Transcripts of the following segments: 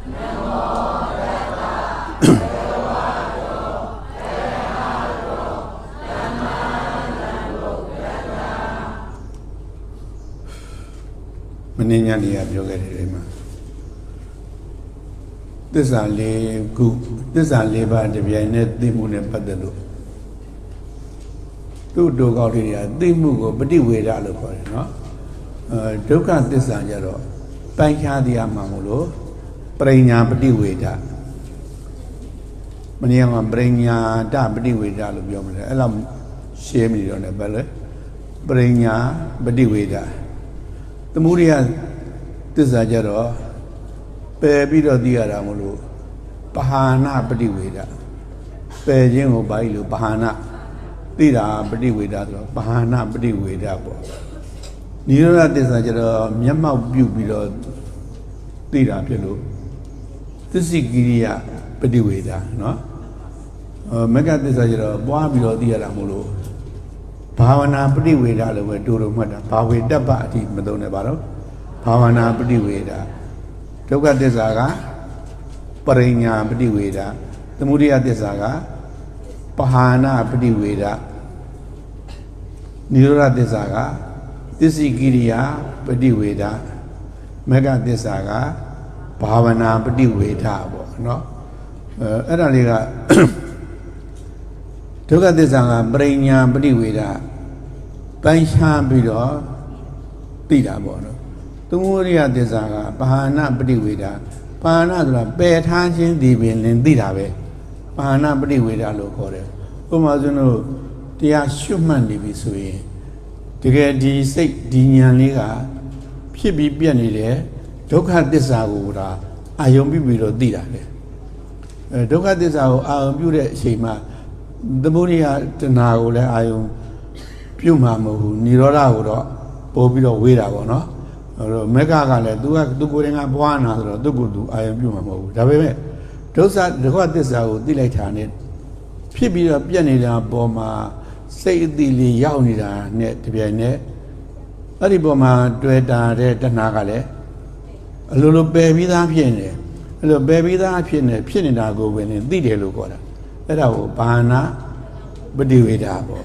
မင်းညာနေရပြောခဲ့တယ်ဒီမှာသစ္စာလေးခုသစ္စာလေးပါးတပြိုင်နက်သိမှုနဲ့ပတ်သက်လို့သူ့တို့ကောက်လေးတွေကသိမှုကိုပฏิဝေဒလို့ခေါ်တယ်နော်ဒုက္ခသစ္စာကြတော့ပိုင်းခြားတရားမှမလို့ပရိညာပฏิဝေဒမနေ့ကပရိညာတပฏิဝေဒလို့ပြောမှာလေအဲ့လောက်ရှင်းပြီးတော့လည်းပဲလေပရိညာပฏิဝေဒသမုဒိယသစ္စာကြတော့ပယ်ပြီးတော့သိရတာမလို့ပဟာနာပฏิဝေဒပယ်ခြင်းကိုဘာလို့ပဟာနာသိတာပฏิဝေဒဆိုတော့ပဟာနာပฏิဝေဒပေါ့နိရောဓသစ္စာကြတော့မျက်မှောက်ပြုပြီးတော့သိတာဖြစ်လို့သစ္စိကိရိယပฏิဝေဒနော်မဂ္ဂသစ္စာကြတော့ပွားပြီးတော့သိရတာမလို့ဘာဝနာပฏิဝေဒလို့ပဲတူတူမှတ်တာဘာဝေတ္တပအထိမသုံးနဲ့ပါတော့ဘာဝနာပฏิဝေဒဒုက္ခသစ္စာကပရိညာပฏิဝေဒသမုဒိယသစ္စာကပဟာနာပฏิဝေဒနိရောဓသစ္စာကသစ္စိကိရိယာပฏิဝေဒမဂ္ဂသစ္စာကဘာဝနာပฏิဝေဒပေါ့နော်အဲ့ဒါလေးကဒုက္ခသစ္စာကပရိညာပฏิဝေဒပိုင်းခြားပြီးတော့သိတာပေါ့နော်သမုဒိယသစ္စာကပဟာနာပฏิဝေဒပဟာနာဆိုတာပယ်ထားခြင်းဒီပင်လင်သိတာပဲပဟာနာပฏิဝေဒလို့ခေါ်တယ်ဥပမာဆိုလို့တရားရှုမှတ်နေပြီဆိုရင်တကယ်ဒီစိတ်ဒီဉာဏ်လေးကဖြစ်ပြီးပြတ်နေတဲ့ဒုက္ခသစ္စာကိုဒါအာယုံပြုပြီးတော့သိတာလေဒုက္ခသစ္စာကိုအာယုံပြုတဲ့အချိန်မှာသမုဒိယတဏှာကိုလည်းအာယုံပြုမှာမဟုတ်ဘူးနိရောဓကိုတော့ပို့ပြီးတော့ဝေးတာပေါ့နော်အဲ့တော့မက္ခကလည်းသူကိုယ်တိုင်ကဘွားနာဆိုတော့သူ့ကိုယ်သူအာယုံပြုမှာမဟုတ်ဘူးဒါပေမဲ့ဒုက္ခသစ္စာကိုသိလိုက်တာနဲ့ဖြစ်ပြီးတော့ပြတ်နေတာပေါ်မှာစိတ်အတိလေးရောက်နေတာနဲ့တပြိုင်နက်အဲ့ဒီပေါ်မှာတွေ့တာတဲ့တဏှာကလည်းအလိုလိုပယ်ပြီးသားဖြစ်နေတယ်အဲ့လိုပယ်ပြီးသားဖြစ်နေတာကိုပဲသိတယ်လို့ခေါ်တာအဲ့ဒါကိုဘာနာပฏิဝေဒပေါ့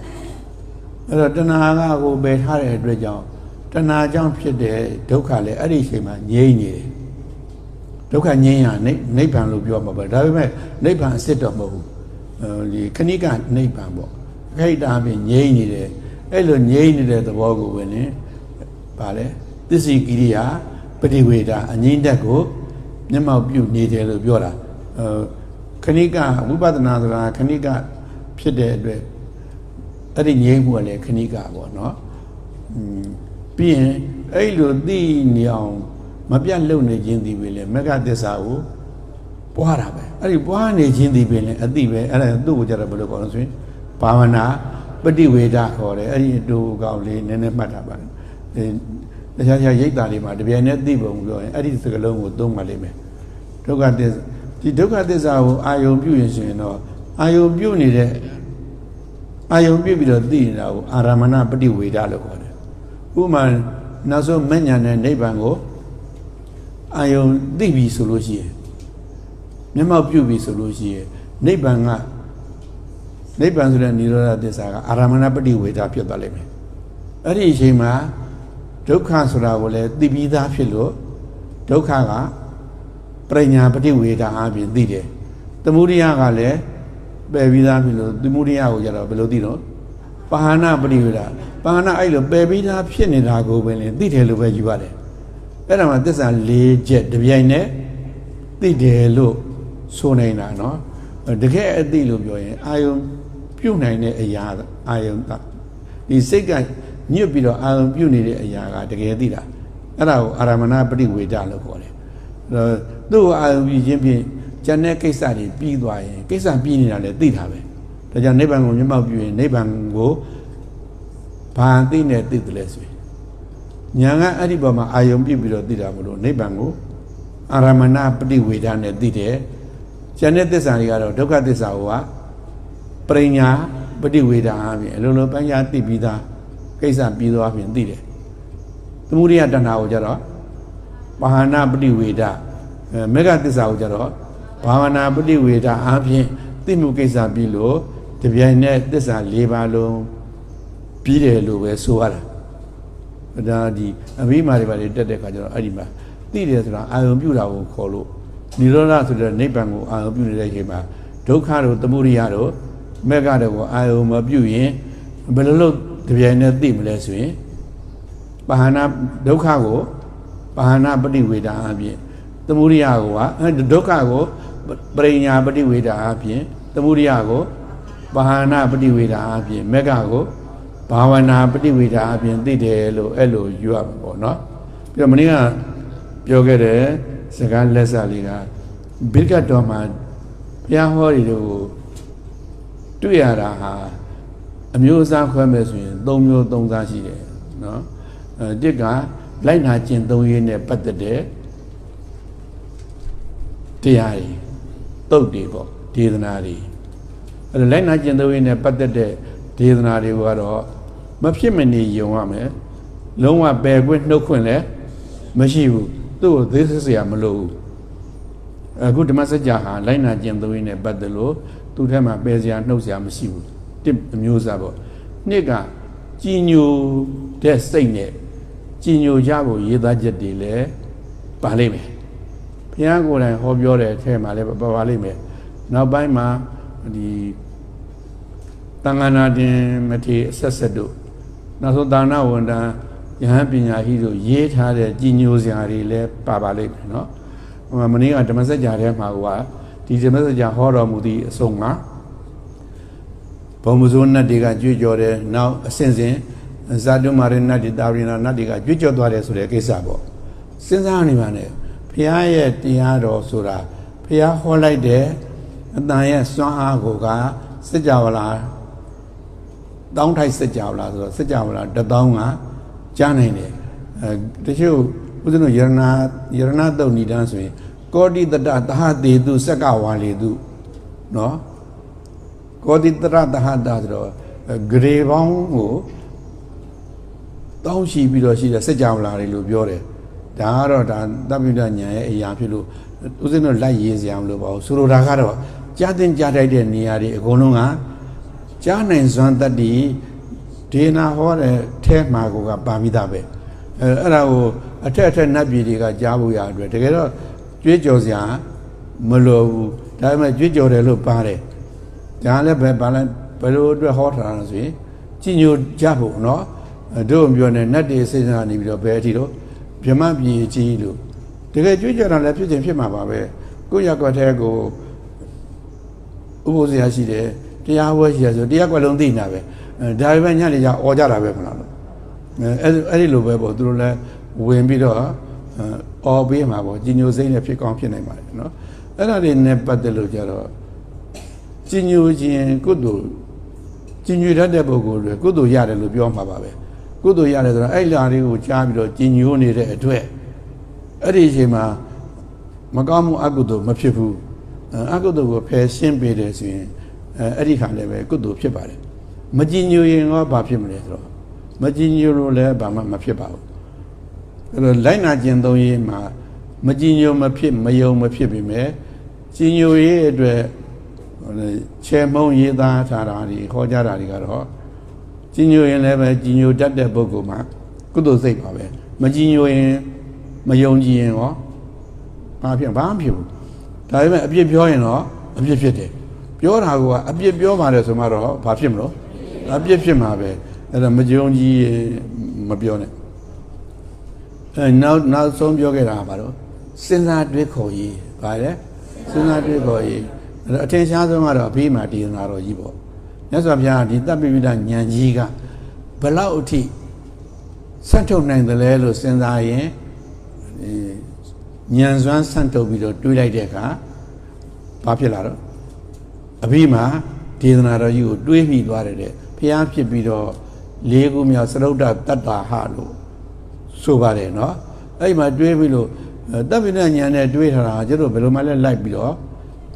အဲ့တော့တဏှာကကိုပယ်ထားတဲ့အတွက်ကြောင့်တဏှာကြောင့်ဖြစ်တဲ့ဒုက္ခလည်းအဲ့ဒီအချိန်မှာငြိမ့်နေတယ်ဒုက္ခငြိမ်းရနိဗ္ဗာန်လို့ပြောမှာပဲဒါပေမဲ့နိဗ္ဗာန်အစစ်တော့မဟုတ်ဘူးဒီခဏိကနိဗ္ဗာန်ပေါ့ခိုက်တာပြင်ငြိမ်းနေတယ်အဲ့လိုငြိမ်းနေတဲ့သဘောကိုပဲねဗာလဲသစ္စိကိရိယာပฏิဝေဒအငြိမ့်တက်ကိုမျက်မှောက်ပြုနေတယ်လို့ပြောတာခဏိကဝိပဿနာဆိုတာခဏိကဖြစ်တဲ့အတွက်အဲ့ဒီငြိမ်းမှုကလည်းခဏိကပေါ့နော်ပြီးရင်အဲ့လိုသိနေအောင်မပြတ်လုံနေခြင်းဒီပဲလေမဂ္ဂသစ္စာကိုပွားတာပဲအဲ့ဒီပွားနေခြင်းဒီပဲလေအတိပဲအဲ့ဒါသူ့ကိုကြတော့ဘယ်လိုခေါ်လို့ဆိုရင်ဘာဝနာပฏิဝေဒခေါ်တယ်အဲ့ဒီအတူကောင်းလေးနည်းနည်းမှတ်တာပါတခြားရိတ်တာတွေမှာတပြိုင်နက်သိပုံပြောရင်အဲ့ဒီစကလုံးကိုသုံးပါလိမ့်မယ်ဒုက္ခသစ္စာဒီဒုက္ခသစ္စာကိုအာယုံပြုရင်ဆိုရင်တော့အာယုံပြုနေတဲ့အာယုံပြုပြီးတော့သိနေတာကိုအာရမဏပฏิဝေဒလို့ခေါ်တယ်ဥပမာနောက်ဆုံးမဉ္ဇဏ်နဲ့နိဗ္ဗာန်ကိုအာယုံသိပြီဆိုလို့ရှိရင်မျက်မှောက်ပြုပြီဆိုလို့ရှိရင်နိဗ္ဗာန်ဆိုတဲ့និရောဓသစ္စာကအာရမဏပฏิဝေဒဖြစ်သွားလိမ့်မယ်အဲ့ဒီအချိန်မှာဒုက္ခဆိုတာကိုလည်းသိပြီးသားဖြစ်လို့ဒုက္ခကပရိညာပฏิဝေဒအပြင်သိတယ်သမုဒိယကလည်းပယ်ပြီးသားဖြစ်လို့သမုဒိယကိုကြတော့ဘယ်လိုသိတော့ပဟာနာပฏิဝေဒပဟာနာအဲ့လိုပယ်ပြီးသားဖြစ်နေတာကိုပဲလေသိတယ်လို့ပဲယူရတယ်အဲ့ဒါမှသစ္စာ၄ချက်တပြိုင်နက်သိတယ်လို့ဆိုနေတာနော်တကယ်အသိလို့ပြောရင်အာယုံပြုတ်နိုင်တဲ့အရာအာယုံဒီစိတ်ကညွတ်ပြီးတော့အာယုံပြုတ်နေတဲ့အရာကတကယ်သိတာအဲ့ဒါကိုအာရမဏပฏิဝေဒလို့ခေါ်တယ်သူ့ကိုအာယုံပြုခြင်းဖြင့်ဉာဏ်နဲ့ကိစ္စတွေပြီးသွားရင်ကိစ္စပြီးနေတာလည်းသိတာပဲဒါကြောင့်နိဗ္ဗာန်ကိုမျက်မှောက်ပြုရင်နိဗ္ဗာန်ကိုဘာသိနေသိတယ်လဲဆိုရင်ဉာဏ်ကအဲ့ဒီပေါ်မှာအာယုံပြုပြီးတော့သိတာမလို့နိဗ္ဗာန်ကိုအာရမဏပฏิဝေဒနဲ့သိတယ်ဉာဏ်နဲ့သစ္စာတွေကတော့ဒုက္ခသစ္စာကိုကပရိညာပฏิဝေဒအပြင်အလုံးလုံးပညာသိပြီးသားကိစ္စပြီးသွားပြင်သိတယ်သမုဒိယတဏှာကိုကြတော့ပဟာနာပฏิဝေဒ မေဃသစ္စာကိုကြတော့ဘာဝနာပฏิဝေဒအားဖြင့်သိမှုကိစ္စပြီးလို့တပြိုင်နက်သစ္စာ၄ပါးလုံးပြီးတယ်လို့ပဲဆိုရတာဒါဒီအဘိမာတွေပါတက်တဲ့ခါကျတော့အဲ့ဒီမှာသိတယ်ဆိုတာအာယုံပြုတာကိုခေါ်လို့နိရောဓဆိုတဲ့နိဗ္ဗာန်ကိုအာယုံပြုနေတဲ့အချိန်မှာဒုက္ခတို့သမုဒိယတို့မေဃတို့ကိုအာယုံမပြုရင်ဘယ်လိုလုပ်တပြိုင်နက်သိမလဲဆိုရင်ပါဟနာဒုက္ခကိုပါဟနာပฏิဝေဒအပြင်သမုဒိယကိုဒုက္ခကိုပရိညာပฏิဝေဒအပြင်သမုဒိယကိုပါဟနာပฏิဝေဒအပြင်မေဃကိုဘာဝနာပฏิဝေဒအပြင်သိတယ်လို့အဲ့လိုယူရမှာပေါ့နော်ပြီးတော့မင်းကပြောခဲ့တဲ့စကားလက်စလေးကဘိက္ခတော်မှာဘုရားဟောတွေကိုတွေ့ရတာဟာအမျိုးအစားခွဲမဲ့ဆိုရင်၃မျိုး၃စားရှိတယ်နော်တစ်ကလိုက်နာကျင့်သုံးရေးနဲ့ပတ်သက်တဲ့တရားတွေတုတ်တွေပေါ့ဒေသနာတွေအဲ့ဒါလိုက်နာကျင့်သုံးရေးနဲ့ပတ်သက်တဲ့ဒေသနာတွေကတော့မဖြစ်မနေယုံရမယ်လုံးဝပယ်ခွင့်နှုတ်ခွင့်လည်းမရှိဘူးသူ့ကိုသိစရာမလိုဘူးအခုဓမ္မစကြာဟာလိုက်နာကျင့်သုံးရေးနဲ့ပတ်သက်လို့သူ့ထဲမှာပယ်စရာနှုတ်စရာမရှိဘူးတစ်အမျိုးစားပေါ့နှစ်ကကြည်ညိုတဲ့စိတ်နဲ့ကြည်ညိုကြဖို့ရေးသားချက်တွေလည်းပါလိမ့်မယ်ဘုရားကိုယ်တိုင်ဟောပြောတဲ့အထဲမှာလည်းပါလိမ့်မယ်နောက်ပိုင်းမှာဒီတန်ခါနာတင်မထေအဆက်ဆက်တို့နောက်ဆုံးသာနာဝန်တန်ယဟန်ပညာရှိတို့ရေးထားတဲ့ကြည်ညိုစရာတွေလည်းပါလိမ့်မယ်နော်မနေ့ကဓမ္မစကြာထဲမှာကဒီဓမ္မစကြာဟောတော်မူသည့်အဆုံးမှာဘုံမစိုးနတ်တွေကကြွေးကြော်တယ်နောက်အစဉ်စဉ်ဇာတုမာရနတ်တွေတာဝရဏနတ်တွေကကြွေးကြော်သွားတယ်ဆိုတဲ့ကိစ္စပေါ့စဉ်းစားနေပါနဲ့ဘုရားရဲ့တရားတော်ဆိုတာဘုရားဟောလိုက်တဲ့အတန်ရဲ့စွမ်းအားကိုကစကြဝဠာတောင်းထိုက်စကြဝဠာဆိုတော့စကြဝဠာ1000ကကြားနိုင်တယ်တချို့ဦးဇင်းတို့ယရဏတုတ်ဏိဒန်းဆိုရင်ကောတိတတသဟတေတုစက္ကဝါလေတုနော်ကောတိတရသဟတာဆိုတော့ဂရေပေါင်းကိုတောင်းရှိပြီးတော့ရှိတဲ့စကြဝဠာတွေလို့ပြောတယ်ဒါကတော့ဒါသဗ္ဗညဉာဏ်ရဲ့အရာဖြစ်လို့ဦးဇင်းတို့လိုက်ရေးစရာမလိုပါဘူးဆိုလိုတာကတော့ကြားတင်ကြားထိုက်တဲ့နေရာတွေအကုန်လုံးကကြားနိုင်စွမ်းတတ္တိဒေနာဟောတဲ့ထဲမှာကပါမိတာပဲအဲ့ဒါကိုအထက်နတ်ပြည်တွေကကြားဖို့ရအတွက်တကယ်တော့ကြွေးကြော်စရာမလိုဘူးဒါပေမဲ့ကြွေးကြော်တယ်လို့ပါတယ်ဒါလည်းဘယ်လိုအတွက်ဟောထားတာဆိုရင်ကြည်ညိုကြဖို့နော်တို့ပြောနေနတ်တွေစိတ်နာနေပြီးတော့ဘယ်အထိတော့ဗြဟ္မပြည်ကြီးလို့တကယ်ကြွေးကြော်တာလည်းဖြစ်ခြင်းဖြစ်မှာပါပဲကိုယ့်ရက်ွက်ထဲကိုဥပုသ်ရာရှိတယ်တရားဝဲရှိရဆိုတရားကွက်လုံးသိနေတာပဲဒါပေမဲ့ညနေကျអော်ကြတာပဲမလားလို့အဲ့ဒီလိုပဲပေါ့သူတို့လည်းဝင်ပြီးတော့အော်ပေးမှာပေါ့ကြီးညိုစိမ့်နဲ့ဖြစ်ကောင်းဖြစ်နိုင်ပါတယ်နော်အဲ့ဒါတွေနဲ့ပတ်သက်လို့ကြတော့ကြီးညိုခြင်းကုသိုလ်ကြီးညိုတတ်တဲ့ပုဂ္ဂိုလ်တွေကုသိုလ်ရတယ်လို့ပြောမှာပါပဲကုသိုလ်ရတယ်ဆိုတော့အဲ့လာလေးကိုကြားပြီးတော့ကြီးညိုနေတဲ့အတွက်အဲ့ဒီအချိန်မှာမကောင်းမှုအကုသိုလ်မဖြစ်ဘူးအကုသိုလ်ကိုဖယ်ရှင်းပေးတယ်ဆိုရင်အဲ့ဒီခါလည်းပဲကုသိုလ်ဖြစ်ပါတယ်မကြီးညိုရင်ရောဘာဖြစ်မလဲဆိုတော့မကြီးညိုလို့လည်းဘာမှမဖြစ်ပါဘူးအဲ့တော့လိုက်နာကျင့်သုံးရေးမှာမကြီးညိုမဖြစ်မယုံမဖြစ်ပြီမဲ့ကြီးညိုရေးအတွက်ချေမုံရေးသားထားတာတွေခေါ်ကြတာတွေကတော့ကြီးညိုရင်လည်းပဲကြီးညိုတတ်တဲ့ပုဂ္ဂိုလ်မှာကုသိုလ်စိတ်ပါပဲမကြီးညိုရင်မယုံကြည်ရင်ရောဘာဖြစ်ဘာမှဖြစ်ဘူးဒါပေမဲ့အပြစ်ပြောရင်တော့အပြစ်ဖြစ်တယ်ပြောတာကအပြစ်ပြောပါတယ်ဆိုမှတော့ဘာဖြစ်မလို့အပြစ်ဖြစ်မှာပဲအဲ့ဒါမယုံကြည်မပြောနဲ့နောက်ဆုံးပြောခဲ့တာကဘာလို့စဉ်းစားတွေးခေါ်ရေးဗါလဲစဉ်းစားတွေးခေါ်ရေးအထင်ရှားဆုံးကတော့အဘိမာဒေသနာတော်ကြီးပေါ့မြတ်စွာဘုရားဒီတပ္ပိဝိဒဉာဏ်ကြီးကဘလောက်အထိဆန့်ထုတ်နိုင်တယ်လဲလို့စဉ်းစားရင်ဉာဏ်စွမ်းဆန့်ထုတ်ပြီးတော့တွေးလိုက်တဲ့အခါဘာဖြစ်လာတော့အဘိမာဒေသနာတော်ကြီးကိုတွေးပြီးသွားတယ်တဲ့ဘုရားဖြစ်ပြီးတော့၄ခုမြောက်သရုတ်တတ္တာဟလို့ဆိုပါတယ်နော်အဲ့မှာတွေးပြီးလို့တပ္ပိဏဉာဏ်နဲ့တွေးထားတာကျတော့ဘယ်လိုမှလည်းလိုက်ပြီးတော့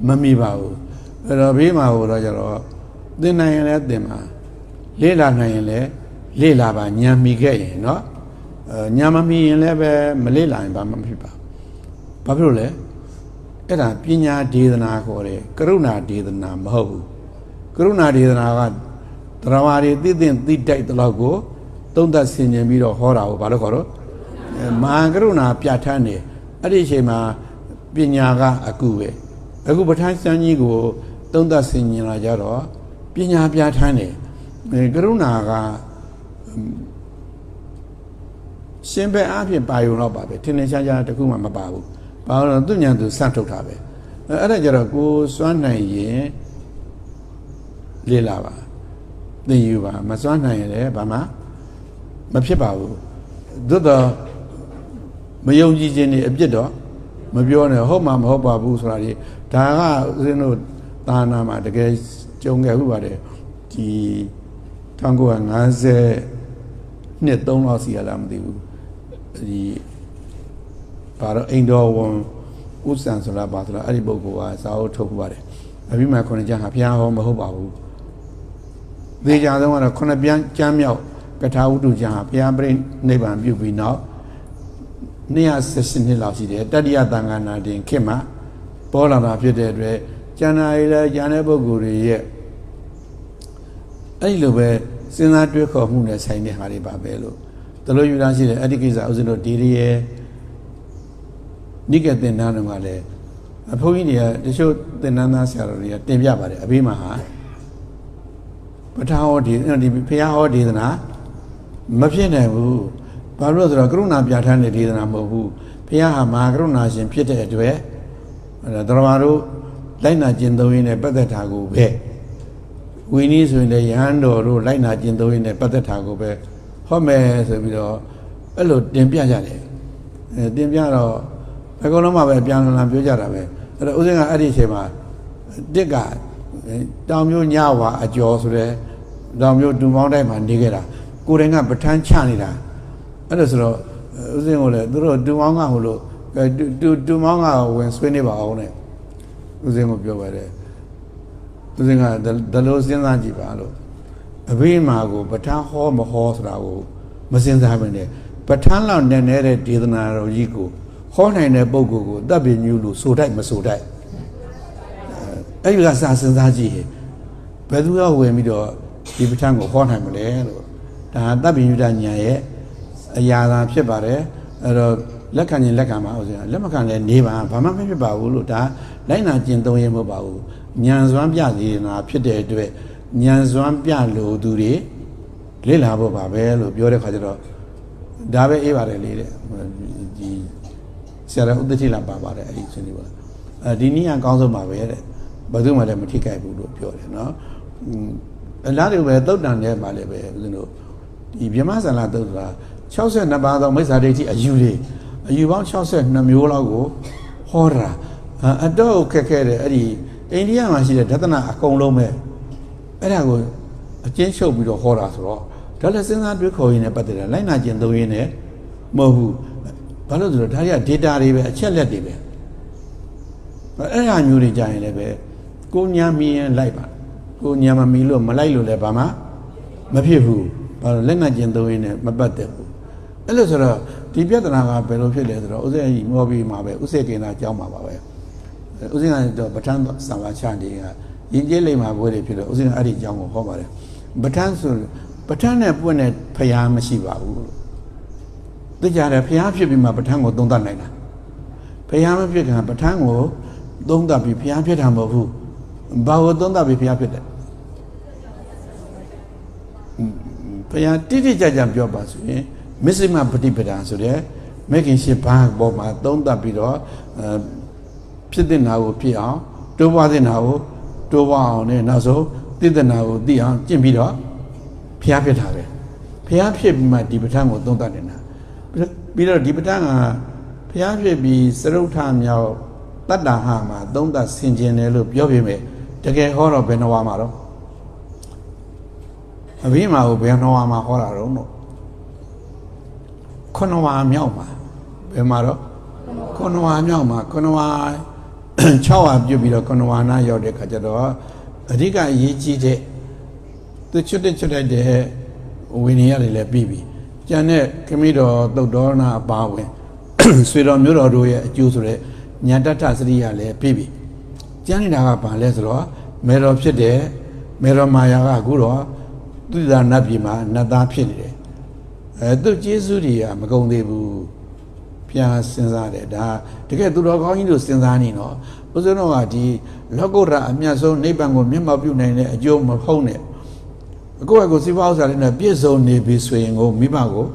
မမိပါဘူးအဲ့တော့ဘေးမှာဟိုတော့ကျတော့သင်နိုင်ရင်လည်းသင်ပါလေ့လာနိုင်ရင်လည်းလေ့လာပါဉာဏ်မိခဲ့ရင်နော်ဉာဏ်မမိရင်လည်းပဲမလေ့လာရင်ဘာမှမဖြစ်ပါဘူးဘာဖြစ်လို့လဲ အဲ့ဒါပညာဒေသနာခေါ်တယ်ကရုဏာဒေသနာမဟုတ်ဘူးကရုဏာဒေသနာကတရားဝါတွေသိတိုက်တဲ့လောက်ကိုသုံးသပ်ဆင်ခြင်ပြီးတော့ဟောတာကိုဘာလို့ခေါ်တော့မဟာကရုဏာပြဋ္ဌာန်းတယ်အဲ့ဒီအချိန်မှာပညာကအကုပဲအခုပဋ္ဌာန်းစံကြီးကိုသုံးသပ်ဆင်ခြင်လာကြတော့ပညာပြဋ္ဌာန်းတယ်ကရုဏာကရှင်ဘက်အားဖြင့်ပါယုံတော့ပါပဲထင်ထင်ရှားရှားတခုမှမပါဘူးဘာလို့လဲသူညံသူစထုတ်တာပဲအဲ့ဒါကြတော့ကိုစွမ်းနိုင်ရင်လေ့လာပါသင်ယူပါမစွမ်းနိုင်ရင်လည်းဘာမှမဖြစ်ပါဘူးသို့တော့မယုံကြည်ခြင်းတွေအပြစ်တော့မပြောနဲ့ဟုတ်မှမဟုတ်ပါဘူးဆိုတာဒီဒါကဦးဇင်းတို့သာနာမှာတကယ်ကြုံခဲ့ဥပါတယ်ဒီ1950နှစ်3လောက်စီရလားမသိဘူးဒီဘာတော့အိန္ဒိယဝန်ဥစ္စာဆိုလားဘာဆိုလားအဲ့ဒီပုဂ္ဂိုလ်ကစာအုပ်ထုတ်ပြပါတယ်အပြီးမှခုနှစ်ကျမ်းဟာဘုရားဟောမဟုတ်ပါဘူးသေချာဆုံးကတော့ခုနှစ်ပြန်ကျမ်းမြောက်ကထာဝတ္ထုကျမ်းဟာဘုရားပြိနိဗ္ဗာန်ပြုပြီးနောက်218နှစ်လောက်ရှိတယ်တတိယသံဃာနာတင်ခေတ်မှာပေါ်လာတာဖြစ်တဲ့အတွက်ကျန်တာတွေလည်းကျန်တဲ့ပုဂ္ဂိုလ်တွေရဲ့အဲ့ဒီလိုပဲစဉ်းစားတွေးခေါ်မှုနဲ့ဆိုင်တဲ့ဟာတွေပါပဲလို့တလို့ယူတာရှိတယ်အဲ့ဒီကိစ္စဥစဉ်တို့ဒီရဲ့နိကေသင်္นานတော်ကလည်းအဖိုးကြီးတွေကတချို့သင်္นานသားဆရာတော်တွေကတင်ပြပါတယ်အဘေးမှာဟာပဋ္ဌာဟောဒီဘုရားဟောဒေသနာမဖြစ်နိုင်ဘူးဘာလို့လဲဆိုတော့ကရုဏာပြဋ္ဌာန်းတဲ့ဒေသနာမဟုတ်ဘူးဘုရားဟာမဟာကရုဏာရှင်ဖြစ်တဲ့အတွက်တရားတော်တို့လိုက်နာကျင့်သုံးရင်းနဲ့ပတ်သက်တာကိုပဲဝိနည်းဆိုရင်လည်းယဟန်တော်တို့လိုက်နာကျင့်သုံးရင်းနဲ့ပတ်သက်တာကိုပဲဟောမယ်ဆိုပြီးတော့အဲ့လိုတင်ပြကြတယ်တင်ပြတော့အကုန်လုံးမှပဲပြန်လာပြောကြတာပဲအဲ့တော့ဦးဇင်းကအဲ့ဒီအချိန်မှာတစ်ကတောင်မျိုးညဝါအကျော်ဆိုတဲ့တောင်မျိုးဒူမောင်းတိုင်းမှာနေခဲ့တာကိုယ်တိုင်ကပဋ္ဌာန်းချနေတာအဲ့ဒါဆိုတော့ဦးဇင်းကလည်းသူတို့ဒူမောင်းကဟိုလို့ဒူမောင်းကဝင်ဆွေးနေပါအောင်နဲ့ဦးဇင်းကပြောပါတယ်ဦးဇင်းကဒလို့စဉ်းစားကြည့်ပါလို့အဘေးမှာကိုပဋ္ဌာန်းဟောမဟောဆိုတာကိုမစဉ်းစားဘဲနဲ့ပဋ္ဌာန်းလောက်နဲ့နေတဲ့ဒေသနာတော်ကြီးကိုဟောနိုင်တဲ့ပုဂ္ဂိုလ်ကိုတပ်ပင်ညူလို့ဆိုတိုက်မဆိုတိုက်အဲ့ဒီကစာစဉ်းစားကြည့်ဘယ်သူကဝင်ပြီးတော့ဒီပဋ္ဌာန်းကိုဟောနိုင်မလဲလို့ဒါတပ်ပင်ညူတာညာရဲ့အရာသာဖြစ်ပါတယ်အဲ့တော့လက်ခံရင်လက်ခံပါဦးဇင်းလက်မခံလည်းနေပါဘာမှမဖြစ်ပါဘူးလို့ဒါလိုက်နာကျင့်သုံးရင်မဟုတ်ပါဘူးဉာဏ်စွမ်းပြစေနာဖြစ်တဲ့အတွက်ဉာဏ်စွမ်းပြလို့သူတွေလေ့လာဖို့ပါပဲလို့ပြောတဲ့ခါကျတော့ဒါပဲအေးပါတယ်လေတဲ့ဒီဆရာတော်ဥဒ္ဒတိလာပါပါတယ်အဲ့ဒီဆွေးနွေးပါဒီနည်းအကောင်းဆုံးပါပဲတဲ့ဘယ်သူမှလည်းမထိခိုက်ဘူးလို့ပြောတယ်နော်အလားတူပဲသုတ်တန်တဲ့ပါလေပဲဦးဇင်းတို့ဒီဗြဟ္မစန္ဒသုတ်တာ62ပါးသောမိစ္ဆာဒိဋ္ဌိအယူပေါင်း62မျိုးလောက်ကိုဟောတာအတော့ခက်ခဲတယ်အဲ့ဒီအိန္ဒိယမှာရှိတဲ့ဒသနာအကုန်လုံးပဲအဲ့ဒါကိုအကျဉ်းချုပ်ပြီးတော့ဟောတာဆိုတော့ဒါလည်းစဉ်းစားတွေးခေါ်ရင်းနဲ့ပတ်သက်တယ်လိုက်နာကျင့်သုံးရင်းနဲ့မဟုတ်ဘူးဘာလို့ဆိုတော့ဒါတွေက data တွေပဲအချက်လက်တွေပဲအဲ့ဒါမျိုးတွေကြာရင်လည်းပဲကိုညာမီရင်လိုက်ပါကိုညာမမီလို့မလိုက်လို့လည်းဘာမှမဖြစ်ဘူးဘာလို့လက်နာကျင့်သုံးရင်းနဲ့မပတ်သက်ဘူးအဲ့လိုဆိုတော့ဒီပြဿနာကဘယ်လိုဖြစ်လဲဆိုတော့ဥစ္စာကြီးမောပြီးမှာပဲဥစ္စာကိန်းသာကြောင်းမှာပါပဲဥစ္စာကတော့ပဋ္ဌာန်းဆံပါချတွေကယဉ်ကျေးလိမ္မာဘွဲတွေဖြစ်တော့ဥစ္စာအဲ့ဒီကြောင်းကိုဟောပါတယ်ပဋ္ဌာန်းဆိုပဋ္ဌာန်းနဲ့ပွင့်တဲ့ဖျားမရှိပါဘူးလို့သိကြတယ်ဖျားဖြစ်ပြီးမှပဋ္ဌာန်းကိုသုံးသပ်နိုင်တာဖျားမဖြစ်ခင်ပဋ္ဌာန်းကိုသုံးသပ်ပြီးဖျားဖြစ်တာမဟုတ်ဘူးဘာကိုသုံးသပ်ပြီးဖျားဖြစ်တယ်ဖျားတိတိကျကျပြောပါဆိုရင်မစ္စည်းမပฏิပဒါဆိုတဲ့မေခင်ရှိဘာပေါ်မှာသုံးသပ်ပြီးတော့ဖြစ်တဲ့နာကိုဖြစ်အောင်တိုးပွားတဲ့နာကိုတိုးပွားအောင်နဲ့နောက်ဆုံးသိတဲ့နာကိုသိအောင်ကျင့်ပြီးတော့ဖျားဖြစ်တာပဲဖျားဖြစ်ပြီးမှဒီပဋ္ဌာန်းကိုသုံးသပ်နေတာပြီးတော့ဒီပဋ္ဌာန်းကဖျားဖြစ်ပြီးစရုဋ္ဌမြောက်တတ္တဟမှာသုံးသပ်ဆင်ခြင်တယ်လို့ပြောပြမယ်တကယ်ဟောတော့ဘယ်နှဝါမှာတော့အဘိမာကိုဘယ်နှဝါမှာဟောတာတော့ခုနဝါမြောက်မှာဘယ်မှာတော့ခုနဝါမြောက်မှာခုနဝါ6ဝါပြုတ်ပြီးတော့ခုနဝါနာရောက်တဲ့ခါကျတော့အဓိကအရေးကြီးတဲ့သူချွတ်တဲ့ဝိနည်းရလည်းပြီးပြီကျန်တဲ့ခမည်းတော်သုတ်တော်နာအပါဝင်ဆွေတော်မျိုးတော်တို့ရဲ့အကျိုးဆိုတဲ့ ညာတ္ထစရိယလည်းပြီးပြီကျန်နေတာကဘာလဲဆိုတော့မေတော်ဖြစ်တယ်မေတော်မာယာကအခုတော့သူသာနတ်ပြည်မှာနတ်သားဖြစ်နေတယ်သူကျေးဇူးတွေကမကုန်သေးဘူးပြန်စဉ်းစားတယ်ဒါတကယ်သူတော်ကောင်းကြီးတို့စဉ်းစားနေတော့ဘုရားတော်ကဒီလောကုတ္တရာအမြတ်ဆုံးနိဗ္ဗာန်ကိုမျက်မှောက်ပြုနိုင်တဲ့အကျိုးမဟုတ်နဲ့ကိုယ့်အကိုစိတ်ပေါဥစ္စာလေးနဲ့ပြည့်စုံနေပြီဆိုရင်ကိုမိဘကို